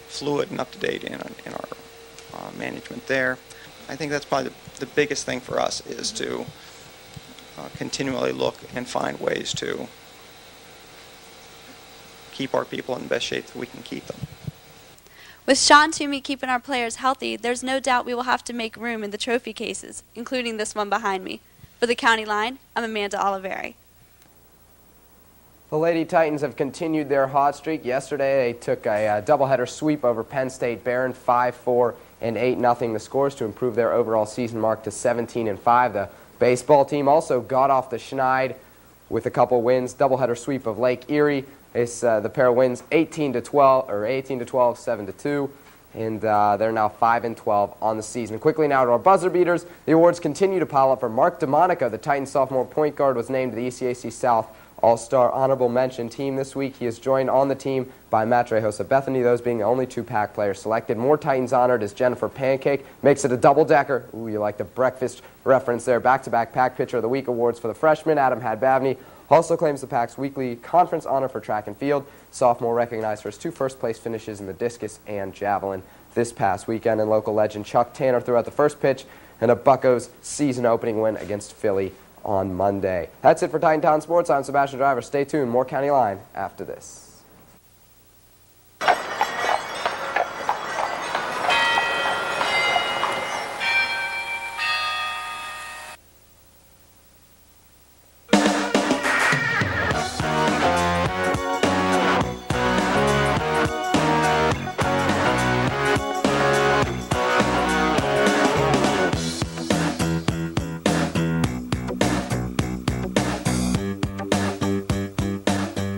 fluid and up to date in our management there. I think that's probably the biggest thing for us is to continually look and find ways to keep our people in the best shape that we can keep them. With Sean Toomey keeping our players healthy, there's no doubt we will have to make room in the trophy cases, including this one behind me. For the County Line, I'm Amanda Oliveri. The Lady Titans have continued their hot streak. Yesterday, they took a doubleheader sweep over Penn State Barron, 5-4 and 8-0 the scores to improve their overall season mark to 17-5. The baseball team also got off the schneid with a couple wins. Doubleheader sweep of Lake Erie. The pair wins 18-12 or 18-12, 7-2. And they're now 5-12 on the season. Quickly now to our buzzer beaters. The awards continue to pile up for Mark DeMonica. The Titans sophomore point guard was named to the ECAC South All-Star Honorable Mention team this week. He is joined on the team by Matt Trejosa Bethany, those being the only two PAC players selected. More Titans honored is Jennifer Pancake. Makes it a double-decker. Ooh, you like the breakfast reference there. Back-to-back PAC Pitcher of the Week awards for the freshman, Adam Hadbavny. Also claims the PAC's weekly conference honor for track and field. Sophomore recognized for his 2 first-place finishes in the discus and javelin this past weekend. And local legend Chuck Tanner threw out the first pitch in a Buccos season-opening win against Philly on Monday. That's it for Titan Town Sports. I'm Sebastian Driver. Stay tuned. More County Line after this.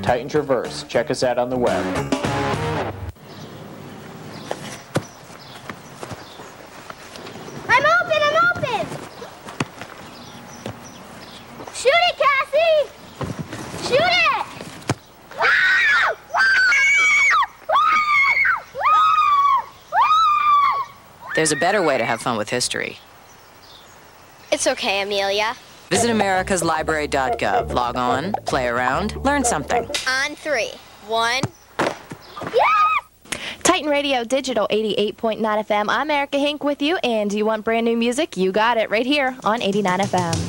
Titan Traverse. Check us out on the web. I'm open! Shoot it, Cassie! Shoot it! There's a better way to have fun with history. It's okay, Amelia. Visit americaslibrary.gov. Log on, play around, learn something. On 3. 1. Titan Radio Digital 88.9 FM. I'm Erica Hink with you, and do you want brand new music? You got it right here on 89 FM.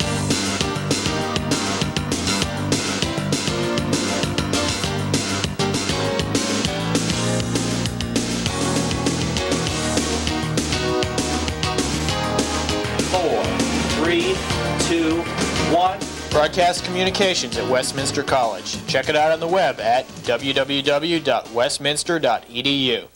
Broadcast Communications at Westminster College. Check it out on the web at www.westminster.edu.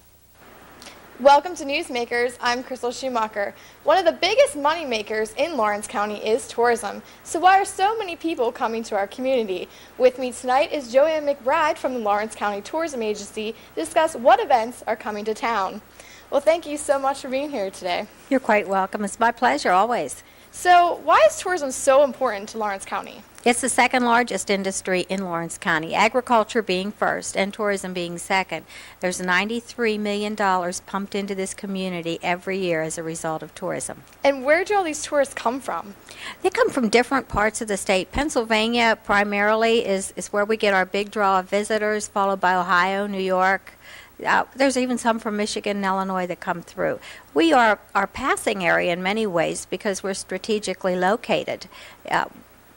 Welcome to Newsmakers. I'm Crystal Schumacher. One of the biggest money makers in Lawrence County is tourism. So why are so many people coming to our community? With me tonight is Joanne McBride from the Lawrence County Tourism Agency to discuss what events are coming to town. Well, thank you so much for being here today. You're quite welcome. It's my pleasure, always. So why is tourism so important to Lawrence County? It's the second largest industry in Lawrence County, agriculture being first and tourism being second. There's $93 million pumped into this community every year as a result of tourism. And where do all these tourists come from? They come from different parts of the state. Pennsylvania primarily is where we get our big draw of visitors, followed by Ohio, New York. There's even some from Michigan and Illinois that come through. We are our passing area in many ways because we're strategically located.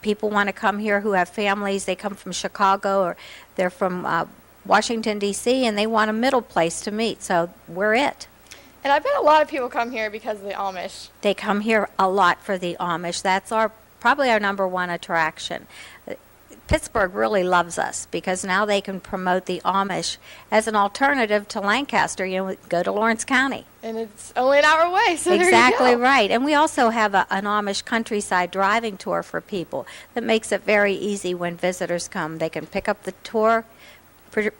People want to come here who have families. They come from Chicago or they're from Washington, D.C., and they want a middle place to meet, so we're it. And I bet a lot of people come here because of the Amish. They come here a lot for the Amish. That's probably our number one attraction. Pittsburgh really loves us because now they can promote the Amish as an alternative to Lancaster. You know, go to Lawrence County. And it's only an hour away, so exactly there you go. Right. And we also have an Amish countryside driving tour for people that makes it very easy when visitors come. They can pick up the tour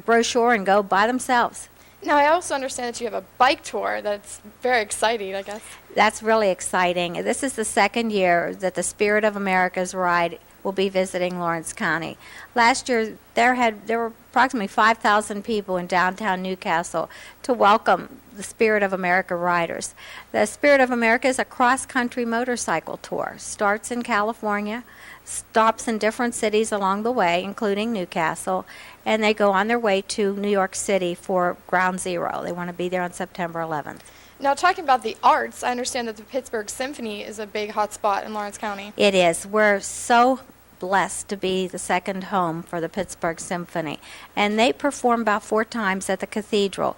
brochure and go by themselves. Now, I also understand that you have a bike tour that's very exciting, I guess. That's really exciting. This is the second year that the Spirit of America's Ride will be visiting Lawrence County. Last year, there were approximately 5,000 people in downtown Newcastle to welcome the Spirit of America riders. The Spirit of America is a cross-country motorcycle tour. Starts in California, stops in different cities along the way, including Newcastle, and they go on their way to New York City for Ground Zero. They want to be there on September 11th. Now, talking about the arts, I understand that the Pittsburgh Symphony is a big hot spot in Lawrence County. It is. We're so blessed to be the second home for the Pittsburgh Symphony, and they perform about 4 times at the cathedral.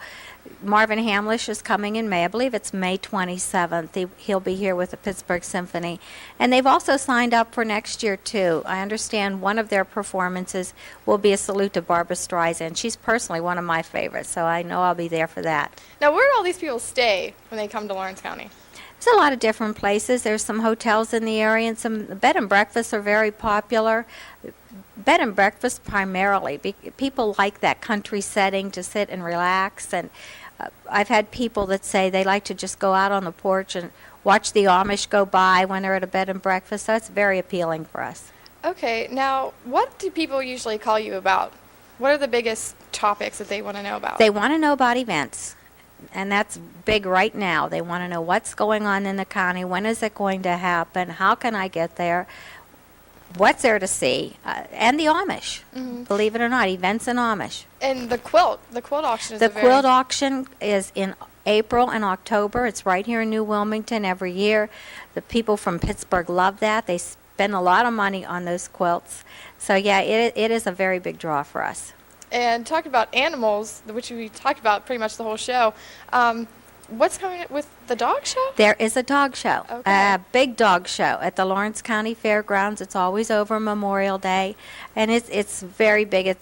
Marvin Hamlish is coming in May. I believe it's May 27th. He'll be here with the Pittsburgh Symphony. And they've also signed up for next year, too. I understand one of their performances will be a salute to Barbra Streisand. She's personally one of my favorites, so I know I'll be there for that. Now, where do all these people stay when they come to Lawrence County? There's a lot of different places. There's some hotels in the area, and some bed and breakfasts are very popular. Bed and breakfast primarily. People like that country setting to sit and relax, and I've had people that say they like to just go out on the porch and watch the Amish go by when they're at a bed and breakfast. That's very appealing for us. Okay, now what do people usually call you about? What are the biggest topics that they want to know about? They want to know about events, and that's big right now. They want to know what's going on in the county, when is it going to happen, how can I get there, what's there to see, and the Amish, believe it or not, events in Amish. And the quilt auction is The quilt auction is in April and October. It's right here in New Wilmington every year. The people from Pittsburgh love that. They spend a lot of money on those quilts. So yeah, it is a very big draw for us. And talking about animals, which we talked about pretty much the whole show, what's coming with the dog show? There is a dog show, Okay. a big dog show at the Lawrence County Fairgrounds. It's always over Memorial Day, and it's very big.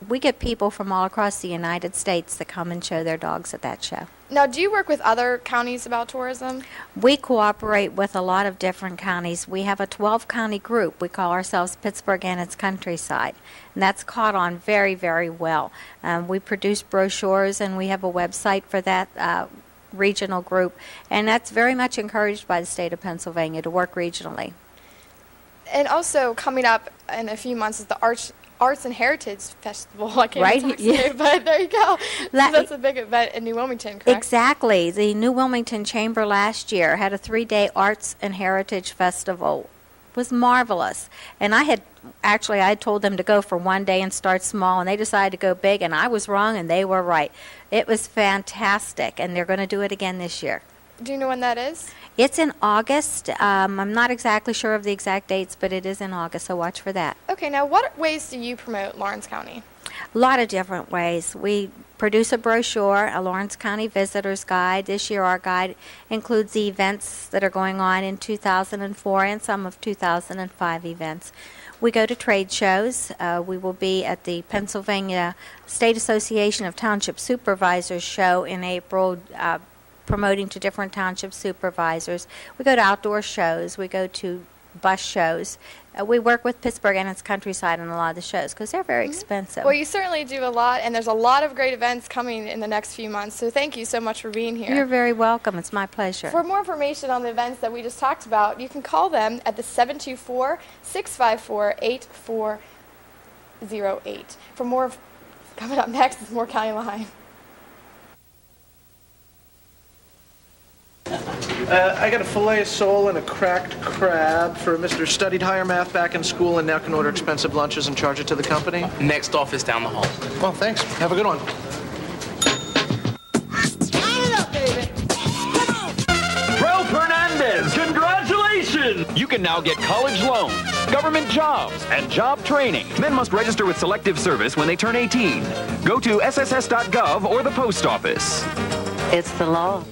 We get people from all across the United States that come and show their dogs at that show. Now, do you work with other counties about tourism? We cooperate with a lot of different counties. We have a 12-county group. We call ourselves Pittsburgh and its Countryside, and that's caught on very, very well. We produce brochures, and we have a website for that regional group, and that's very much encouraged by the state of Pennsylvania to work regionally. And also coming up in a few months is the Arts and Heritage Festival. I can't Right, even talk yeah. today, but there you go. That's a big event in New Wilmington, correct? Exactly. The New Wilmington Chamber last year had a 3-day Arts and Heritage Festival. It was marvelous. And I had told them to go for one day and start small, and they decided to go big, and I was wrong and they were right. It was fantastic, and they're going to do it again this year. Do you know when that is? It's in August. I'm not exactly sure of the exact dates, but it is in August, so watch for that. Okay, now what ways do you promote Lawrence County? A lot of different ways. We produce a brochure, a Lawrence County Visitor's Guide. This year our guide includes the events that are going on in 2004 and some of 2005 events. We go to trade shows. We will be at the Pennsylvania State Association of Township Supervisors show in April, promoting to different township supervisors. We go to outdoor shows. We go to bus shows. We work with Pittsburgh and its Countryside on a lot of the shows because they're very expensive. Well, you certainly do a lot, and there's a lot of great events coming in the next few months, so thank you so much for being here. You're very welcome. It's my pleasure. For more information on the events that we just talked about, you can call them at the 724-654-8408. For more, coming up next is more County Line. I got a filet of sole and a cracked crab for Mr. Studied higher math back in school and now can order expensive lunches and charge it to the company. Next office down the hall. Well, thanks. Have a good one. Ralph Hernandez, congratulations! You can now get college loans, government jobs, and job training. Men must register with Selective Service when they turn 18. Go to sss.gov or the post office. It's the law.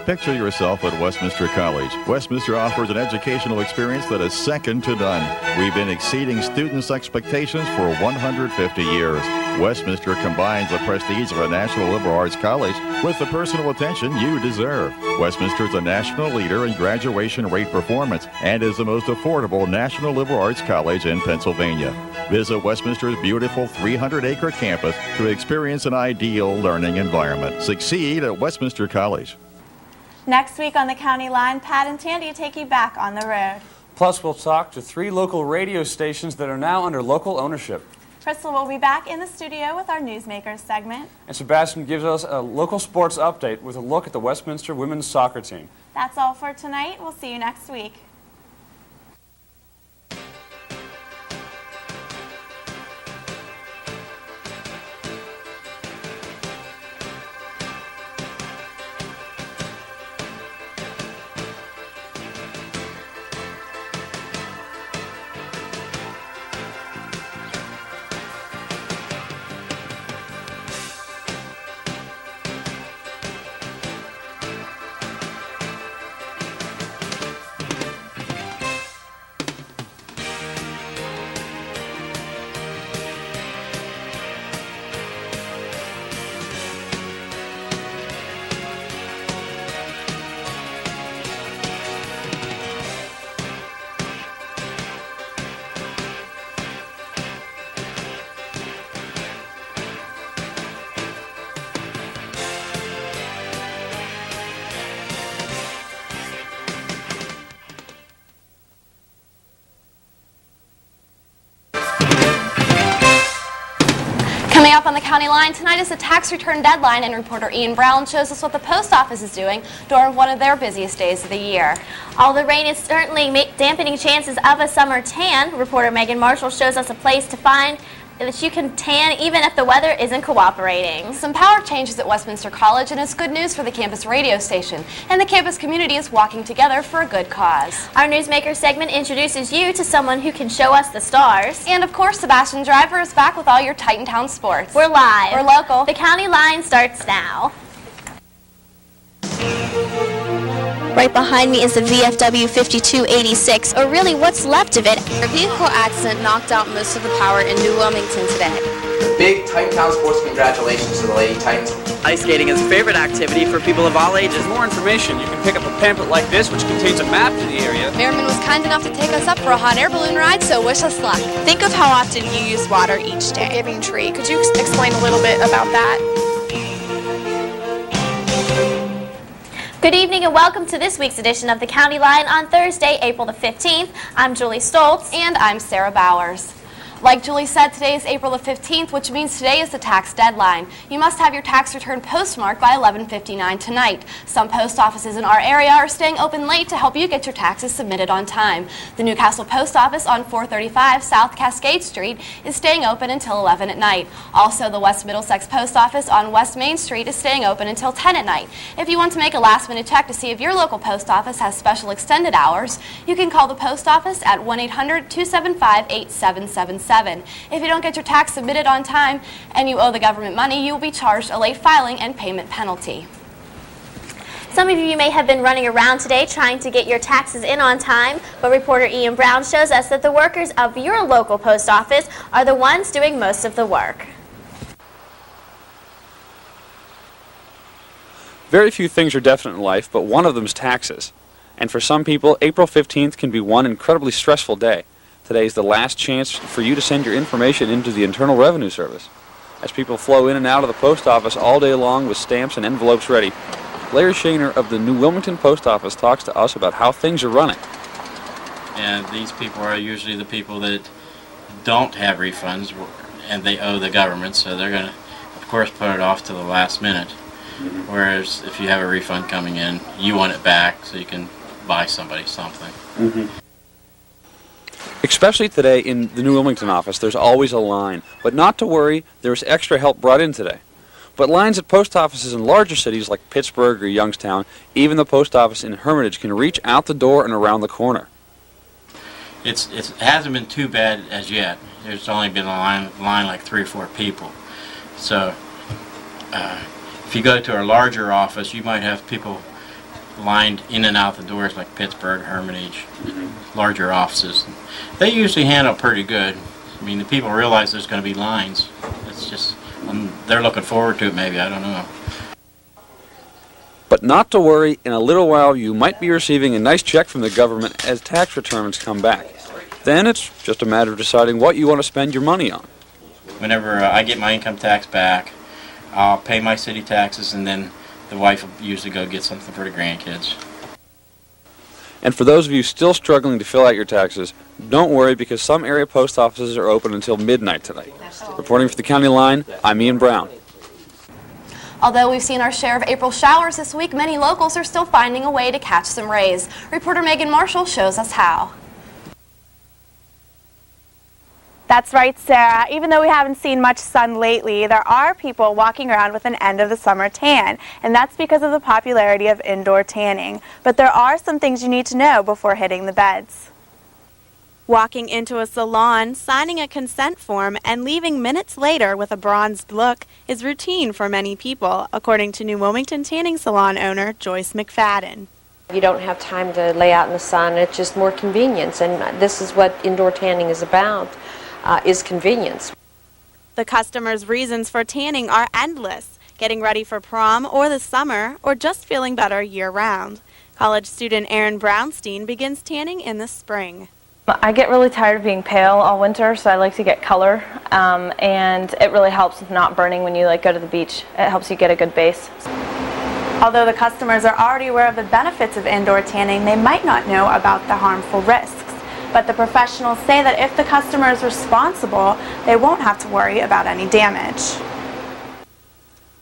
Picture yourself at Westminster College. Westminster offers an educational experience that is second to none. We've been exceeding students' expectations for 150 years. Westminster combines the prestige of a national liberal arts college with the personal attention you deserve. Westminster is a national leader in graduation rate performance and is the most affordable national liberal arts college in Pennsylvania. Visit Westminster's beautiful 300-acre campus to experience an ideal learning environment. Succeed at Westminster College. Next week on the County Line, Pat and Tandy take you back on the road. Plus, we'll talk to 3 local radio stations that are now under local ownership. Crystal will be back in the studio with our Newsmakers segment. And Sebastian gives us a local sports update with a look at the Westminster women's soccer team. That's all for tonight. We'll see you next week. Coming up on the County Line tonight is the tax return deadline, and reporter Ian Brown shows us what the post office is doing during one of their busiest days of the year. All the rain is certainly dampening chances of a summer tan. Reporter Megan Marshall shows us a place to find that you can tan even if the weather isn't cooperating. Some power changes at Westminster College, and it's good news for the campus radio station. And the campus community is walking together for a good cause. Our Newsmaker segment introduces you to someone who can show us the stars. And of course, Sebastian Driver is back with all your Titantown sports. We're live. We're local. The County Line starts now. Right behind me is the VFW 5286, or really what's left of it. A vehicle accident knocked out most of the power in New Wilmington today. Big Titantown sports congratulations to the Lady Titans. Ice skating is a favorite activity for people of all ages. For more information, you can pick up a pamphlet like this, which contains a map to the area. Merriman was kind enough to take us up for a hot air balloon ride, so wish us luck. Think of how often you use water each day. Giving tree. Could you explain a little bit about that? Good evening and welcome to this week's edition of the County Line on Thursday, April the 15th. I'm Julie Stolze. And I'm Sarah Bowers. Like Julie said, today is April the 15th, which means today is the tax deadline. You must have your tax return postmarked by 11:59 tonight. Some post offices in our area are staying open late to help you get your taxes submitted on time. The Newcastle Post Office on 435 South Cascade Street is staying open until 11 at night. Also, the West Middlesex Post Office on West Main Street is staying open until 10 at night. If you want to make a last-minute check to see if your local post office has special extended hours, you can call the post office at 1-800-275-8777. If you don't get your tax submitted on time and you owe the government money, you will be charged a late filing and payment penalty. Some of you may have been running around today trying to get your taxes in on time, but reporter Ian Brown shows us that the workers of your local post office are the ones doing most of the work. Very few things are definite in life, but one of them is taxes. And for some people, April 15th can be one incredibly stressful day. Today is the last chance for you to send your information into the Internal Revenue Service. As people flow in and out of the post office all day long with stamps and envelopes ready, Larry Shaner of the New Wilmington Post Office talks to us about how things are running. And these people are usually the people that don't have refunds and they owe the government, so they're going to, of course, put it off to the last minute. Whereas if you have a refund coming in, you want it back so you can buy somebody something. Especially today in the New Wilmington office, there's always a line. But not to worry, there's extra help brought in today. But lines at post offices in larger cities like Pittsburgh or Youngstown, even the post office in Hermitage, can reach out the door and around the corner. It hasn't been too bad as yet. There's only been a line like 3 or 4 people. So if you go to a larger office, you might have people lined in and out the doors like Pittsburgh, Hermitage, larger offices. They usually handle pretty good. I mean, the people realize there's going to be lines. It's just, they're looking forward to it maybe, I don't know. But not to worry, in a little while you might be receiving a nice check from the government as tax returns come back. Then it's just a matter of deciding what you want to spend your money on. Whenever I get my income tax back, I'll pay my city taxes, and then the wife will usually go get something for the grandkids. And for those of you still struggling to fill out your taxes, don't worry because some area post offices are open until midnight tonight. Reporting for the County Line, I'm Ian Brown. Although we've seen our share of April showers this week, many locals are still finding a way to catch some rays. Reporter Megan Marshall shows us how. That's right, Sarah. Even though we haven't seen much sun lately, there are people walking around with an end of the summer tan, and that's because of the popularity of indoor tanning. But there are some things you need to know before hitting the beds. Walking into a salon, signing a consent form, and leaving minutes later with a bronzed look is routine for many people, according to New Wilmington tanning salon owner Joyce McFadden. You don't have time to lay out in the sun. It's just more convenience, and this is what indoor tanning is about. Is convenience. The customers' reasons for tanning are endless, getting ready for prom or the summer, or just feeling better year-round. College student Erin Brownstein begins tanning in the spring. I get really tired of being pale all winter, so I like to get color, and it really helps with not burning when you go to the beach. It helps you get a good base. Although the customers are already aware of the benefits of indoor tanning, they might not know about the harmful risks. but the professionals say that if the customer is responsible, they won't have to worry about any damage.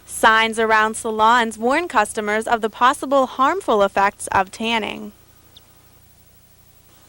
Signs around salons warn customers of the possible harmful effects of tanning.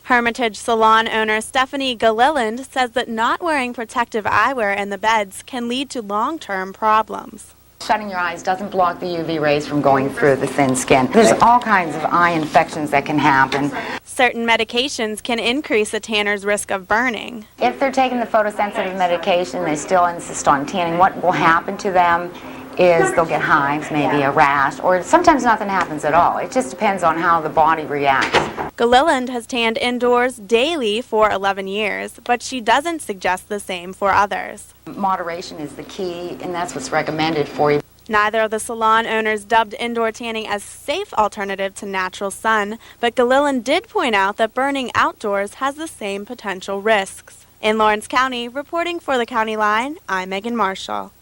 Hermitage salon owner Stephanie Gilliland says that not wearing protective eyewear in the beds can lead to long-term problems. Shutting your eyes doesn't block the UV rays from going through the thin skin. There's all kinds of eye infections that can happen. Certain medications can increase a tanner's risk of burning. If they're taking the photosensitive medication, they still insist on tanning. What will happen to them is they'll get hives, maybe a rash, or sometimes nothing happens at all. It just depends on how the body reacts. Gilliland has tanned indoors daily for 11 years, but she doesn't suggest the same for others. Moderation is the key, and that's what's recommended for you. Neither of the salon owners dubbed indoor tanning as safe alternative to natural sun, but Gilliland did point out that burning outdoors has the same potential risks. In Lawrence County, reporting for the County Line, I'm Megan Marshall.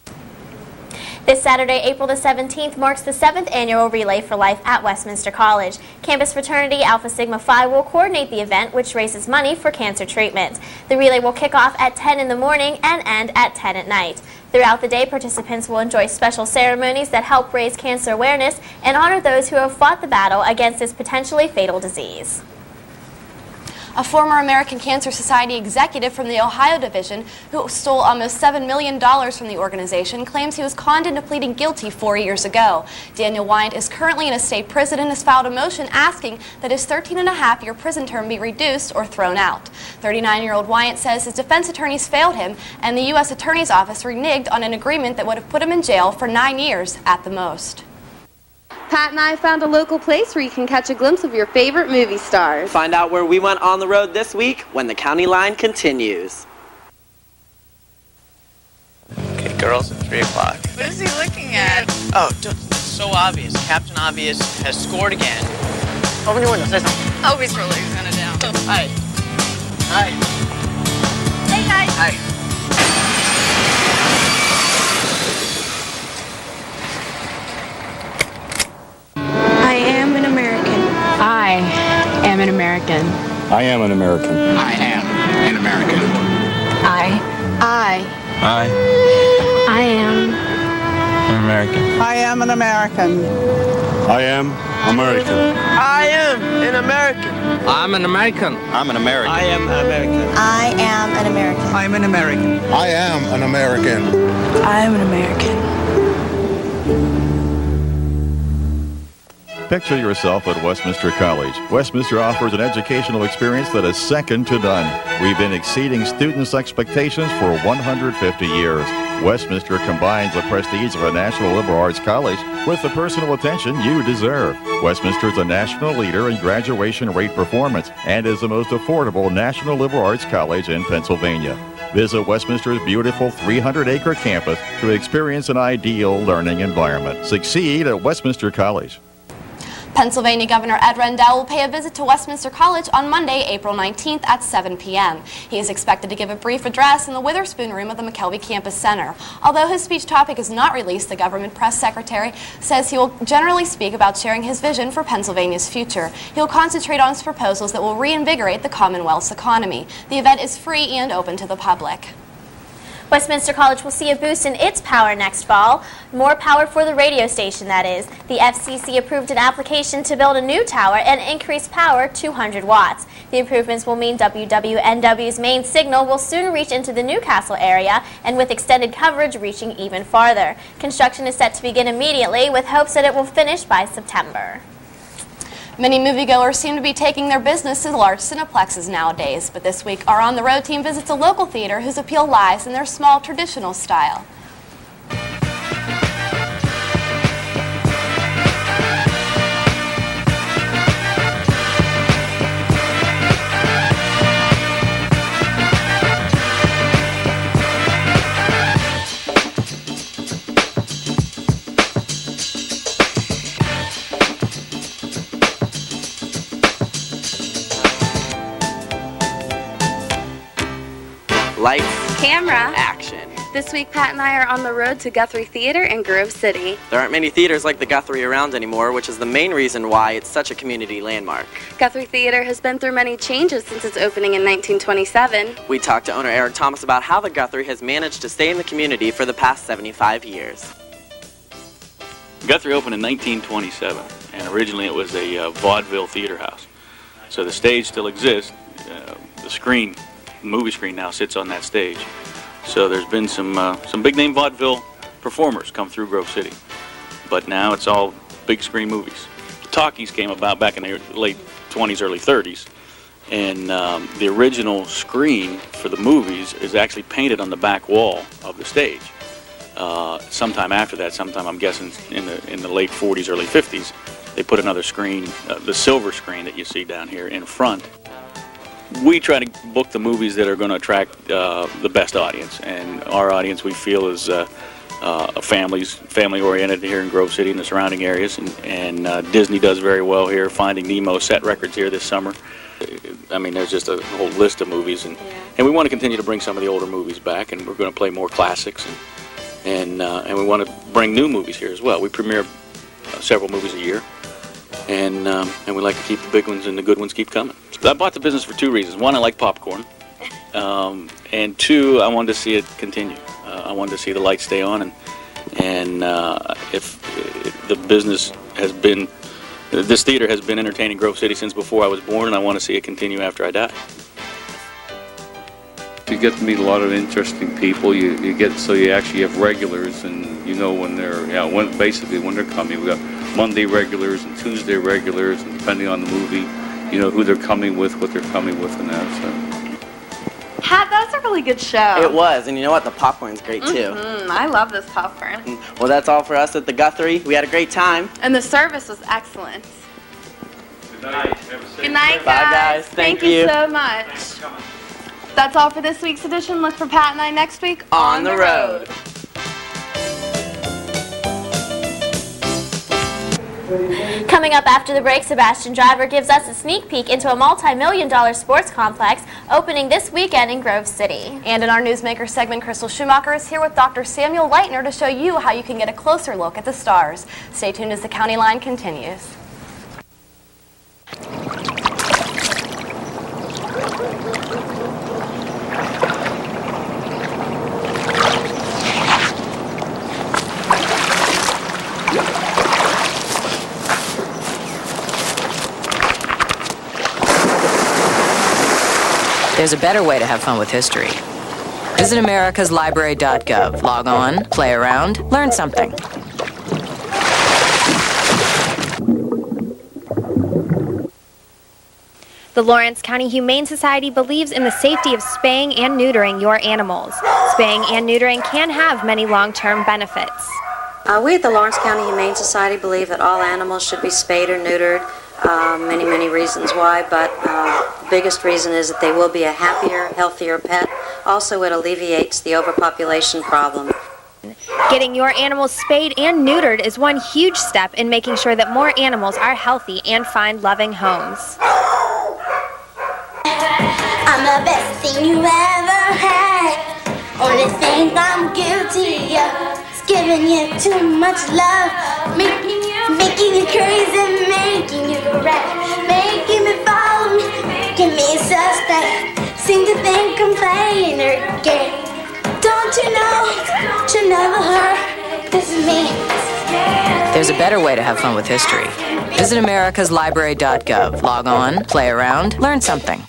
This Saturday, April the 17th, marks the 7th annual Relay for Life at Westminster College. Campus fraternity Alpha Sigma Phi will coordinate the event, which raises money for cancer treatment. The relay will kick off at 10 in the morning and end at 10 at night. Throughout the day, participants will enjoy special ceremonies that help raise cancer awareness and honor those who have fought the battle against this potentially fatal disease. A former American Cancer Society executive from the Ohio division who stole almost $7 million from the organization claims he was conned into pleading guilty 4 years ago. Daniel Wyant is currently in a state prison and has filed a motion asking that his 13-and-a-half-year prison term be reduced or thrown out. 39-year-old Wyant says his defense attorneys failed him and the U.S. Attorney's Office reneged on an agreement that would have put him in jail for 9 years at the most. Pat and I found a local place where you can catch a glimpse of your favorite movie stars. Find out where we went on the road this week when the County Line continues. Okay, girls, at 3 o'clock. What is he looking at? Oh, it's so obvious. Captain Obvious has scored again. Open your window, say something. Oh, he's really gonna down. Hi. Hi. Hey, guys. Hi. I am an American. I am an American. I am an American. I am an American. I am An American. I am an American. I am American. I am an American. I'm an American. I'm an American. I am American. I am an American. I'm an American. I am an American. I am an American. Picture yourself at Westminster College. Westminster offers an educational experience that is second to none. We've been exceeding students' expectations for 150 years. Westminster combines the prestige of a national liberal arts college with the personal attention you deserve. Westminster is a national leader in graduation rate performance and is the most affordable national liberal arts college in Pennsylvania. Visit Westminster's beautiful 300-acre campus to experience an ideal learning environment. Succeed at Westminster College. Pennsylvania Governor Ed Rendell will pay a visit to Westminster College on Monday, April 19th at 7 p.m. He is expected to give a brief address in the Witherspoon Room of the McKelvey Campus Center. Although his speech topic is not released, the government press secretary says he will generally speak about sharing his vision for Pennsylvania's future. He will concentrate on his proposals that will reinvigorate the Commonwealth's economy. The event is free and open to the public. Westminster College will see a boost in its power next fall. More power for the radio station, that is. The FCC approved an application to build a new tower and increase power 200 watts. The improvements will mean WWNW's main signal will soon reach into the Newcastle area, and with extended coverage reaching even farther. Construction is set to begin immediately, with hopes that it will finish by September. Many moviegoers seem to be taking their business to large cineplexes nowadays, but this week our On the Road team visits a local theater whose appeal lies in their small traditional style. Lights, Camera. action. This week, Pat and I are on the road to Guthrie Theater in Grove City. There aren't many theaters like the Guthrie around anymore, which is the main reason why it's such a community landmark. Guthrie Theater has been through many changes since its opening in 1927. We talked to owner Eric Thomas about how the Guthrie has managed to stay in the community for the past 75 years. Guthrie opened in 1927, and originally it was a vaudeville theater house. So the stage still exists. The movie screen now sits on that stage. So there's been some big-name vaudeville performers come through Grove City. But now it's all big screen movies. The talkies came about back in the late 20s, early 30s. And the original screen for the movies is actually painted on the back wall of the stage. Sometime after that, sometime I'm guessing in the late 40s, early 50s, they put another screen, the silver screen that you see down here in front. We try to book the movies that are going to attract the best audience, and our audience we feel is family-oriented here in Grove City and the surrounding areas, and Disney does very well here. Finding Nemo set records here this summer. I mean, there's just a whole list of movies, and we want to continue to bring some of the older movies back, and we're going to play more classics, and we want to bring new movies here as well. We premiere several movies a year, and we like to keep the big ones and the good ones keep coming. So I bought the business for two reasons. One, I like popcorn, and two, I wanted to see it continue. I wanted to see the lights stay on, and if the business has been, this theater has been entertaining Grove City since before I was born, and I want to see it continue after I die. You get to meet a lot of interesting people. You actually have regulars, and you know when they're basically when they're coming. We got Monday regulars and Tuesday regulars, and depending on the movie, you know who they're coming with, what they're coming with, and that. So. Pat, that was a really good show. It was, and you know what? The popcorn's great too. I love this popcorn. Well, that's all for us at the Guthrie. We had a great time. And the service was excellent. Good night. Good night, guys. Bye, guys. Thank you so much. That's all for this week's edition. Look for Pat and I next week on the road. Coming up after the break, Sebastian Driver gives us a sneak peek into a multi-million-dollar sports complex opening this weekend in Grove City. And in our Newsmaker segment, Crystal Schumacher is here with Dr. Samuel Leitner to show you how you can get a closer look at the stars. Stay tuned as the County Line continues. There's a better way to have fun with history. Visit americaslibrary.gov. Log on, play around, learn something. The Lawrence County Humane Society believes in the safety of spaying and neutering your animals. Spaying and neutering can have many long-term benefits. We at the Lawrence County Humane Society believe that all animals should be spayed or neutered. Many reasons why, but the biggest reason is that they will be a happier, healthier pet. Also, it alleviates the overpopulation problem. Getting your animals spayed and neutered is one huge step in making sure that more animals are healthy and find loving homes. I'm the best thing you ever had. Only thing I'm guilty of is giving you too much love, making you crazy, making you right, making me follow me, making me suspect. Seem to think I'm playing her game. Don't you know her? This is me. There's a better way to have fun with history. Visit americaslibrary.gov. Log on, play around, learn something.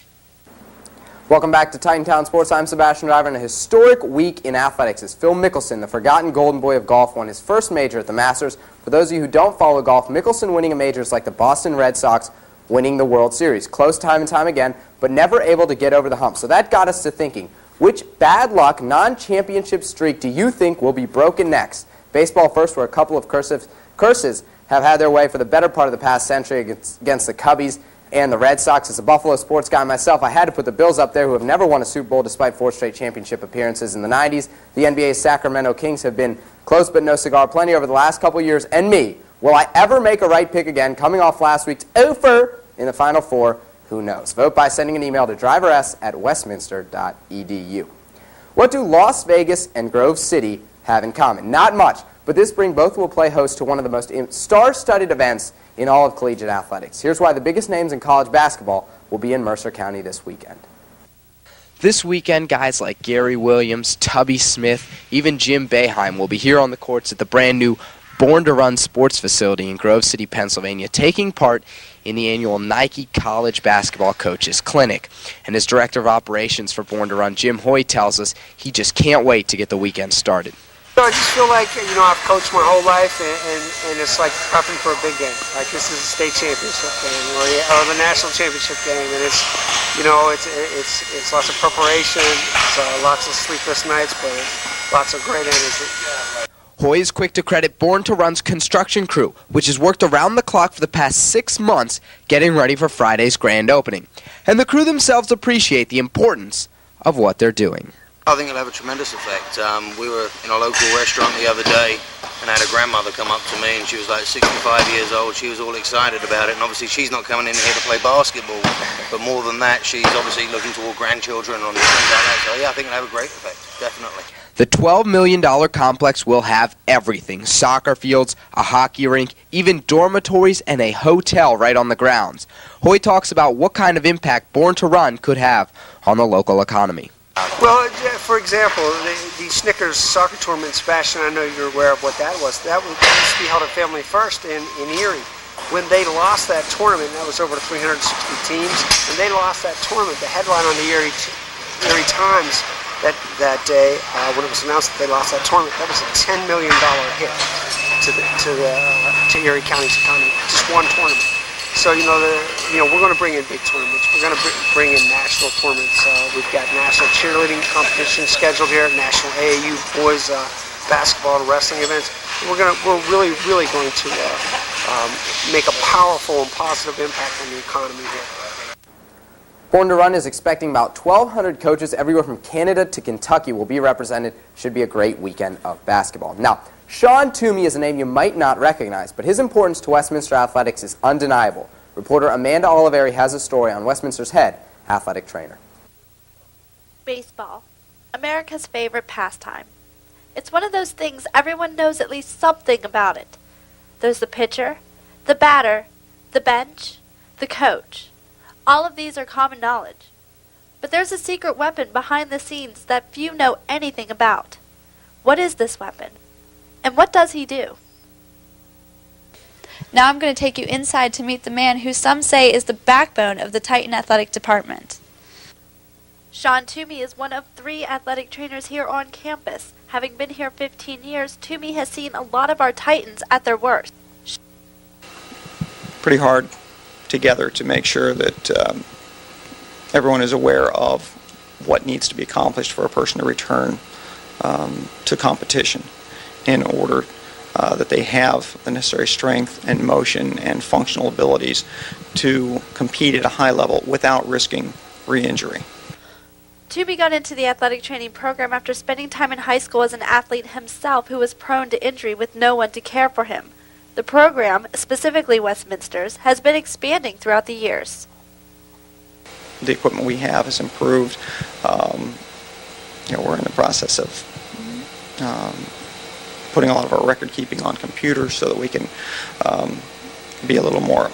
Welcome back to Titantown Sports. I'm Sebastian Driver, and a historic week in athletics as Phil Mickelson, the forgotten golden boy of golf, won his first major at the Masters. For those of you who don't follow golf, Mickelson winning a major is like the Boston Red Sox winning the World Series. Close time and time again, but never able to get over the hump. So that got us to thinking, which bad luck non-championship streak do you think will be broken next? Baseball first, where a couple of curses have had their way for the better part of the past century against the Cubbies and the Red Sox. As a Buffalo sports guy myself, I had to put the Bills up there, who have never won a Super Bowl despite 4 straight championship appearances in the 90s. The NBA's Sacramento Kings have been close but no cigar plenty over the last couple of years. And me, will I ever make a right pick again coming off last week's offer in the Final Four? Who knows? Vote by sending an email to drivers@westminster.edu. What do Las Vegas and Grove City have in common? Not much, but this spring both will play host to one of the most star-studded events in all of collegiate athletics. Here's why the biggest names in college basketball will be in Mercer County this weekend. This weekend, guys like Gary Williams, Tubby Smith, even Jim Boeheim will be here on the courts at the brand new Born to Run sports facility in Grove City, Pennsylvania, taking part in the annual Nike College Basketball Coaches Clinic. And as Director of Operations for Born to Run, Jim Hoy, tells us he just can't wait to get the weekend started. I just feel like, I've coached my whole life, and it's like prepping for a big game. Like this is a state championship game, or the national championship game, and it's lots of preparation, it's lots of sleepless nights, but lots of great energy. Hoy is quick to credit Born to Run's construction crew, which has worked around the clock for the past 6 months getting ready for Friday's grand opening. And the crew themselves appreciate the importance of what they're doing. I think it'll have a tremendous effect. We were in a local restaurant the other day and I had a grandmother come up to me, and she was like 65 years old. She was all excited about it, and obviously she's not coming in here to play basketball, but more than that, she's obviously looking toward grandchildren and things like that. So yeah, I think it'll have a great effect, definitely. The $12 million complex will have everything: soccer fields, a hockey rink, even dormitories, and a hotel right on the grounds. Hoy talks about what kind of impact Born to Run could have on the local economy. Well, for example, the Snickers soccer tournament, Sebastian, I know you're aware of what that was. That used to be held at Family First in Erie. When they lost that tournament, that was over 360 teams, and they lost that tournament. The headline on the Erie Times that day, when it was announced that they lost that tournament, that was a $10 million hit to Erie County's economy. Just one tournament. So we're going to bring in big tournaments. We're going to bring in national tournaments. We've got national cheerleading competitions scheduled here, national AAU boys basketball and wrestling events. We're really going to make a powerful and positive impact on the economy here. Born to Run is expecting about 1,200 coaches everywhere from Canada to Kentucky will be represented. Should be a great weekend of basketball. Now, Sean Toomey is a name you might not recognize, but his importance to Westminster athletics is undeniable. Reporter Amanda Oliveri has a story on Westminster's head athletic trainer. Baseball, America's favorite pastime. It's one of those things everyone knows at least something about it. There's the pitcher, the batter, the bench, the coach. All of these are common knowledge. But there's a secret weapon behind the scenes that few know anything about. What is this weapon? And what does he do? Now I'm going to take you inside to meet the man who some say is the backbone of the Titan Athletic Department. Sean Toomey is one of 3 athletic trainers here on campus. Having been here 15 years, Toomey has seen a lot of our Titans at their worst. Pretty hard together to make sure that everyone is aware of what needs to be accomplished for a person to return to competition, in order that they have the necessary strength and motion and functional abilities to compete at a high level without risking re-injury. Toomey got into the athletic training program after spending time in high school as an athlete himself who was prone to injury with no one to care for him. The program, specifically Westminster's, has been expanding throughout the years. The equipment we have has improved. We're in the process of putting a lot of our record keeping on computers so that we can be a little more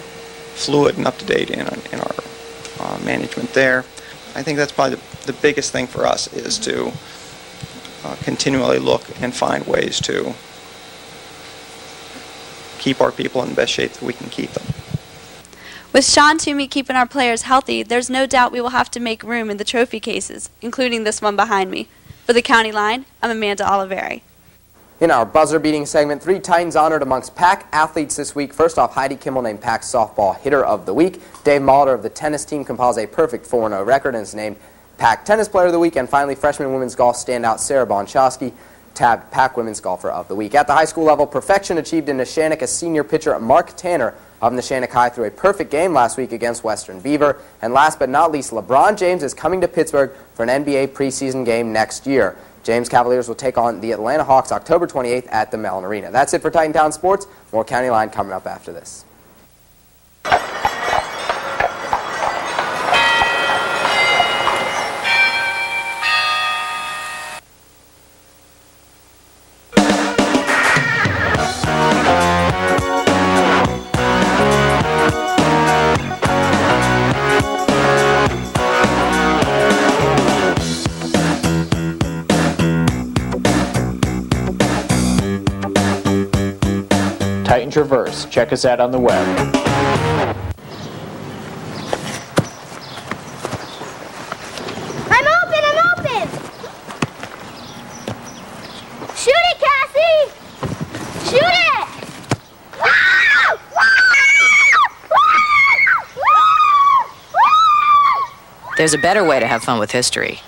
fluid and up to date in our management there. I think that's probably the biggest thing for us, is to continually look and find ways to keep our people in the best shape that we can keep them. With Sean Toomey keeping our players healthy, there's no doubt we will have to make room in the trophy cases, including this one behind me. For the County Line, I'm Amanda Oliveri. In our buzzer-beating segment, 3 Titans honored amongst PAC athletes this week. First off, Heidi Kimmel named PAC Softball Hitter of the Week. Dave Molitor of the tennis team compiles a perfect 4-0 record and is named PAC Tennis Player of the Week. And finally, freshman women's golf standout Sarah Bonchowski tabbed PAC Women's Golfer of the Week. At the high school level, perfection achieved in Neshannock as senior pitcher Mark Tanner of Neshannock High threw a perfect game last week against Western Beaver. And last but not least, LeBron James is coming to Pittsburgh for an NBA preseason game next year. James Cavaliers will take on the Atlanta Hawks October 28th at the Mellon Arena. That's it for Titan Town Sports. More County Line coming up after this. Titan Traverse. Check us out on the web. I'm open! Shoot it, Cassie! Shoot it! There's a better way to have fun with history.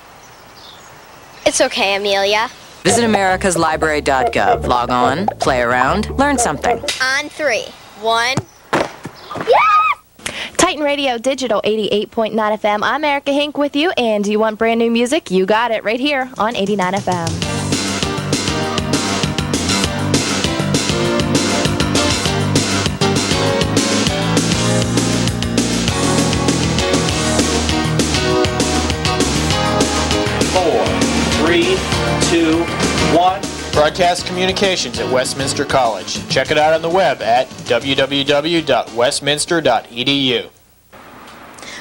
It's okay, Amelia. Visit americaslibrary.gov. Log on, play around, learn something. On 3. 1. Titan Radio Digital 88.9 FM. I'm Erica Hink with you, and do you want brand new music? You got it right here on 89 FM. Broadcast Communications at Westminster College. Check it out on the web at www.westminster.edu.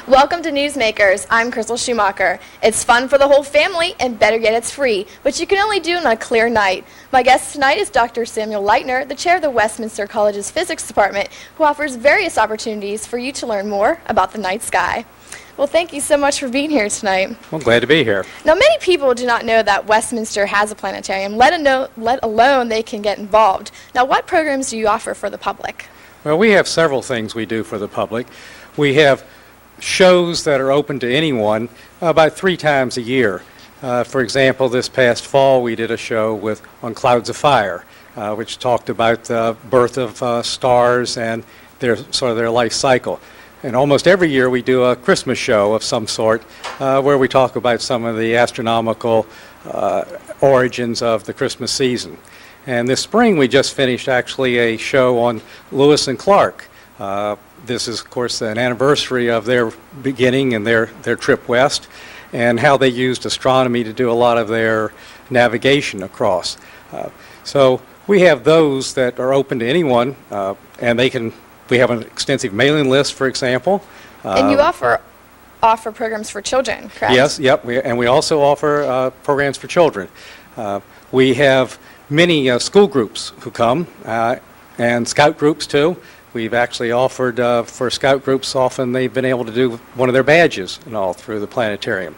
Welcome to Newsmakers. I'm Crystal Schumacher. It's fun for the whole family, and better yet, it's free, which you can only do on a clear night. My guest tonight is Dr. Samuel Leitner, the chair of the Westminster College's Physics Department, who offers various opportunities for you to learn more about the night sky. Well, thank you so much for being here tonight. Well, glad to be here. Now, many people do not know that Westminster has a planetarium, let alone they can get involved. Now, what programs do you offer for the public? Well, we have several things we do for the public. We have shows that are open to anyone about 3 times a year. For example, this past fall we did a show on Clouds of Fire, which talked about the birth of stars and their life cycle. And almost every year we do a Christmas show of some sort where we talk about some of the astronomical origins of the Christmas season. And this spring we just finished actually a show on Lewis and Clark. This is, of course, an anniversary of their beginning and their trip west, and how they used astronomy to do a lot of their navigation across. So we have those that are open to anyone, and we have an extensive mailing list, for example. And you offer programs for children, correct? Yes, yep, and we also offer programs for children. We have many school groups who come, and scout groups too. We've actually offered for scout groups, often they've been able to do one of their badges and all through the planetarium.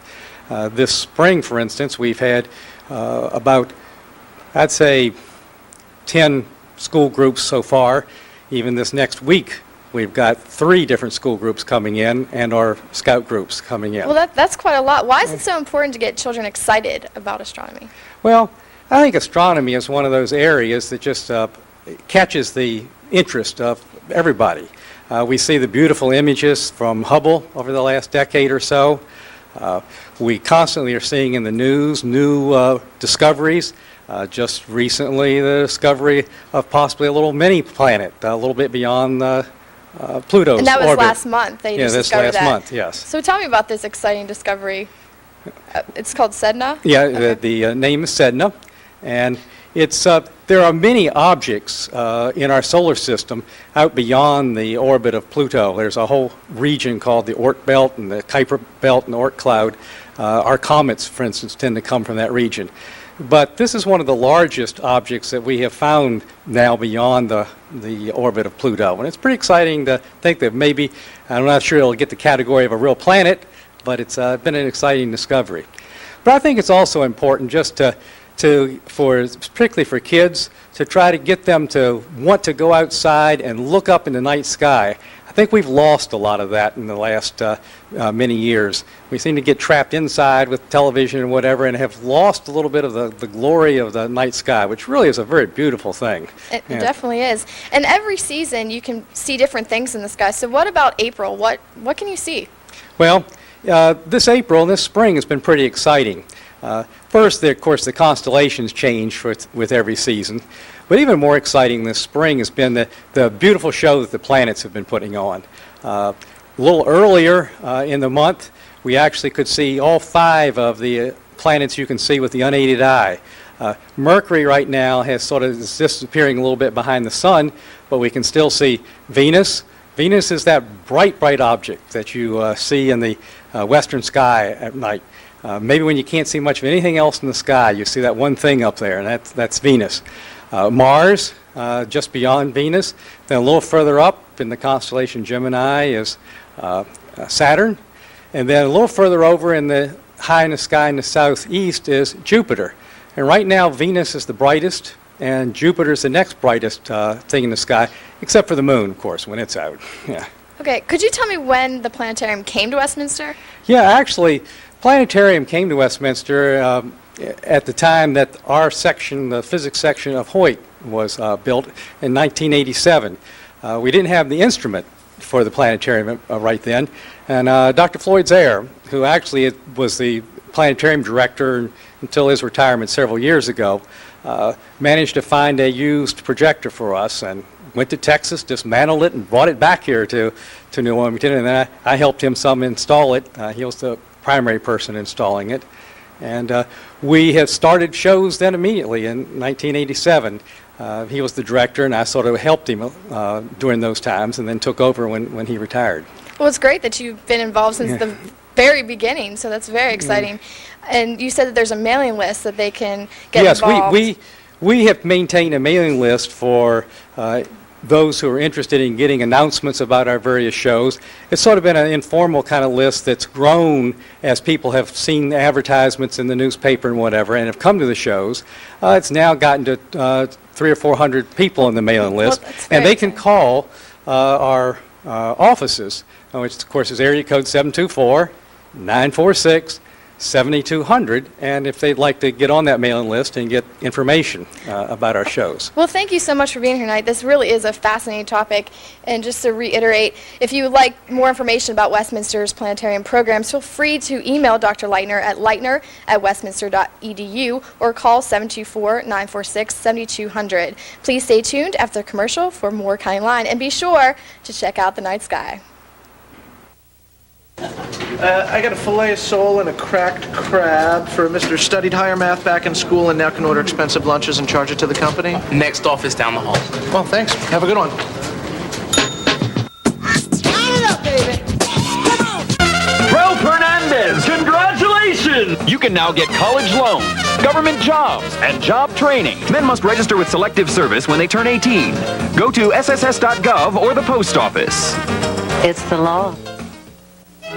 This spring, for instance, we've had about, I'd say, 10 school groups so far. Even this next week, we've got 3 different school groups coming in and our scout groups coming in. Well, that's quite a lot. Why is it so important to get children excited about astronomy? Well, I think astronomy is one of those areas that just catches the interest of everybody. We see the beautiful images from Hubble over the last decade or so. We constantly are seeing in the news new discoveries. Just recently, the discovery of possibly a little mini planet, a little bit beyond Pluto's orbit. And that was last month. They just discovered that. Yeah, this last month, yes. So tell me about this exciting discovery. It's called Sedna? Yeah, okay. The name is Sedna, and it's there are many objects in our solar system out beyond the orbit of Pluto. There's a whole region called the Oort Belt and the Kuiper Belt and Oort Cloud. Our comets, for instance, tend to come from that region. But this is one of the largest objects that we have found now beyond the orbit of Pluto. And it's pretty exciting to think that maybe, I'm not sure it'll get the category of a real planet, but it's been an exciting discovery. But I think it's also important just particularly for kids, to try to get them to want to go outside and look up in the night sky. I think we've lost a lot of that in the last many years. We seem to get trapped inside with television and whatever and have lost a little bit of the glory of the night sky, which really is a very beautiful thing. It definitely is. And every season you can see different things in the sky. So what about April? What can you see? Well, this April and this spring has been pretty exciting. First, of course, the constellations change with every season. But even more exciting this spring has been the beautiful show that the planets have been putting on. A little earlier in the month, we actually could see all 5 of the planets you can see with the unaided eye. Mercury right now is disappearing a little bit behind the sun, but we can still see Venus. Venus is that bright, bright object that you see in the western sky at night. Maybe when you can't see much of anything else in the sky, you see that one thing up there, and that's Venus. Mars, just beyond Venus. Then a little further up in the constellation Gemini is Saturn. And then a little further over in the high in the sky in the southeast is Jupiter. And right now Venus is the brightest, and Jupiter is the next brightest thing in the sky, except for the moon, of course, when it's out. Yeah. Okay, could you tell me when the planetarium came to Westminster? Yeah, actually, planetarium came to Westminster at the time that our section, the physics section of Hoyt, was built in 1987. We didn't have the instrument for the planetarium right then, and Dr. Floyd Zaire, who actually was the planetarium director until his retirement several years ago, managed to find a used projector for us and went to Texas, dismantled it, and brought it back here to New Wilmington, and then I helped him some install it. He was the primary person installing it. And we have started shows then immediately in 1987. He was the director, and I sort of helped him during those times, and then took over when he retired. Well, it's great that you've been involved since the very beginning, so that's very exciting. And you said that there's a mailing list that they can get involved. Yes, we have maintained a mailing list for those who are interested in getting announcements about our various shows. It's sort of been an informal kind of list that's grown as people have seen the advertisements in the newspaper and whatever and have come to the shows. It's now gotten to 300 or 400 people on the mailing list, and they can call our offices, which of course is area code 724-946-7200, and if they'd like to get on that mailing list and get information about our shows. Well, thank you so much for being here tonight. This really is a fascinating topic, and just to reiterate, if you would like more information about Westminster's planetarium programs, feel free to email Dr. Leitner at leitner@westminster.edu or call 724-946-7200. Please stay tuned after the commercial for more County Line, and be sure to check out the night sky. I got a filet of sole and a cracked crab for Mr. Studied higher math back in school and now can order expensive lunches and charge it to the company. Next office down the hall. Well, thanks. Have a good one. Ralph Hernandez, congratulations! You can now get college loans, government jobs, and job training. Men must register with Selective Service when they turn 18. Go to sss.gov or the post office. It's the law.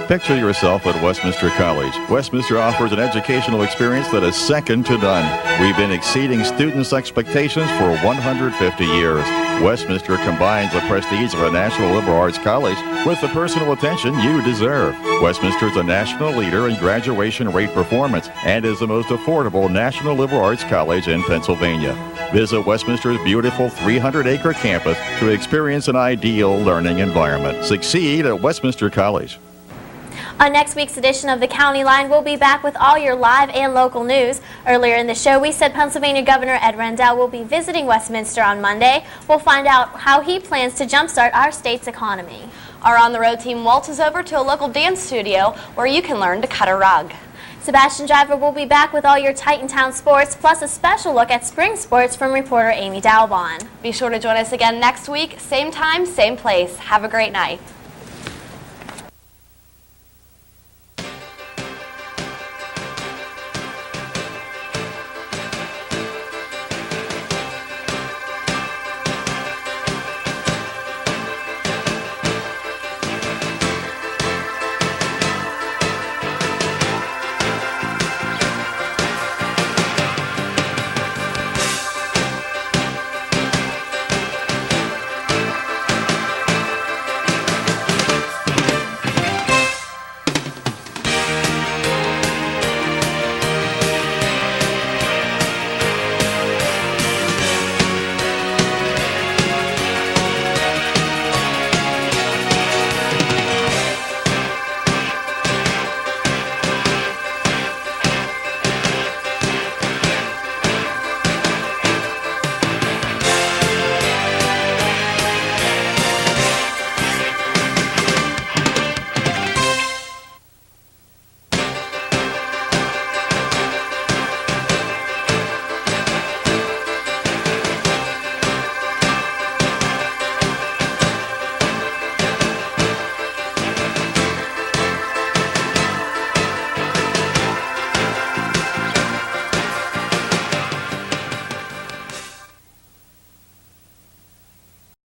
Picture yourself at Westminster College. Westminster offers an educational experience that is second to none. We've been exceeding students' expectations for 150 years. Westminster combines the prestige of a national liberal arts college with the personal attention you deserve. Westminster is a national leader in graduation rate performance and is the most affordable national liberal arts college in Pennsylvania. Visit Westminster's beautiful 300-acre campus to experience an ideal learning environment. Succeed at Westminster College. On next week's edition of the County Line, we'll be back with all your live and local news. Earlier in the show, we said Pennsylvania Governor Ed Rendell will be visiting Westminster on Monday. We'll find out how he plans to jumpstart our state's economy. Our on-the-road team waltzes over to a local dance studio where you can learn to cut a rug. Sebastian Driver will be back with all your Titantown sports, plus a special look at spring sports from reporter Amy Dalbon. Be sure to join us again next week, same time, same place. Have a great night.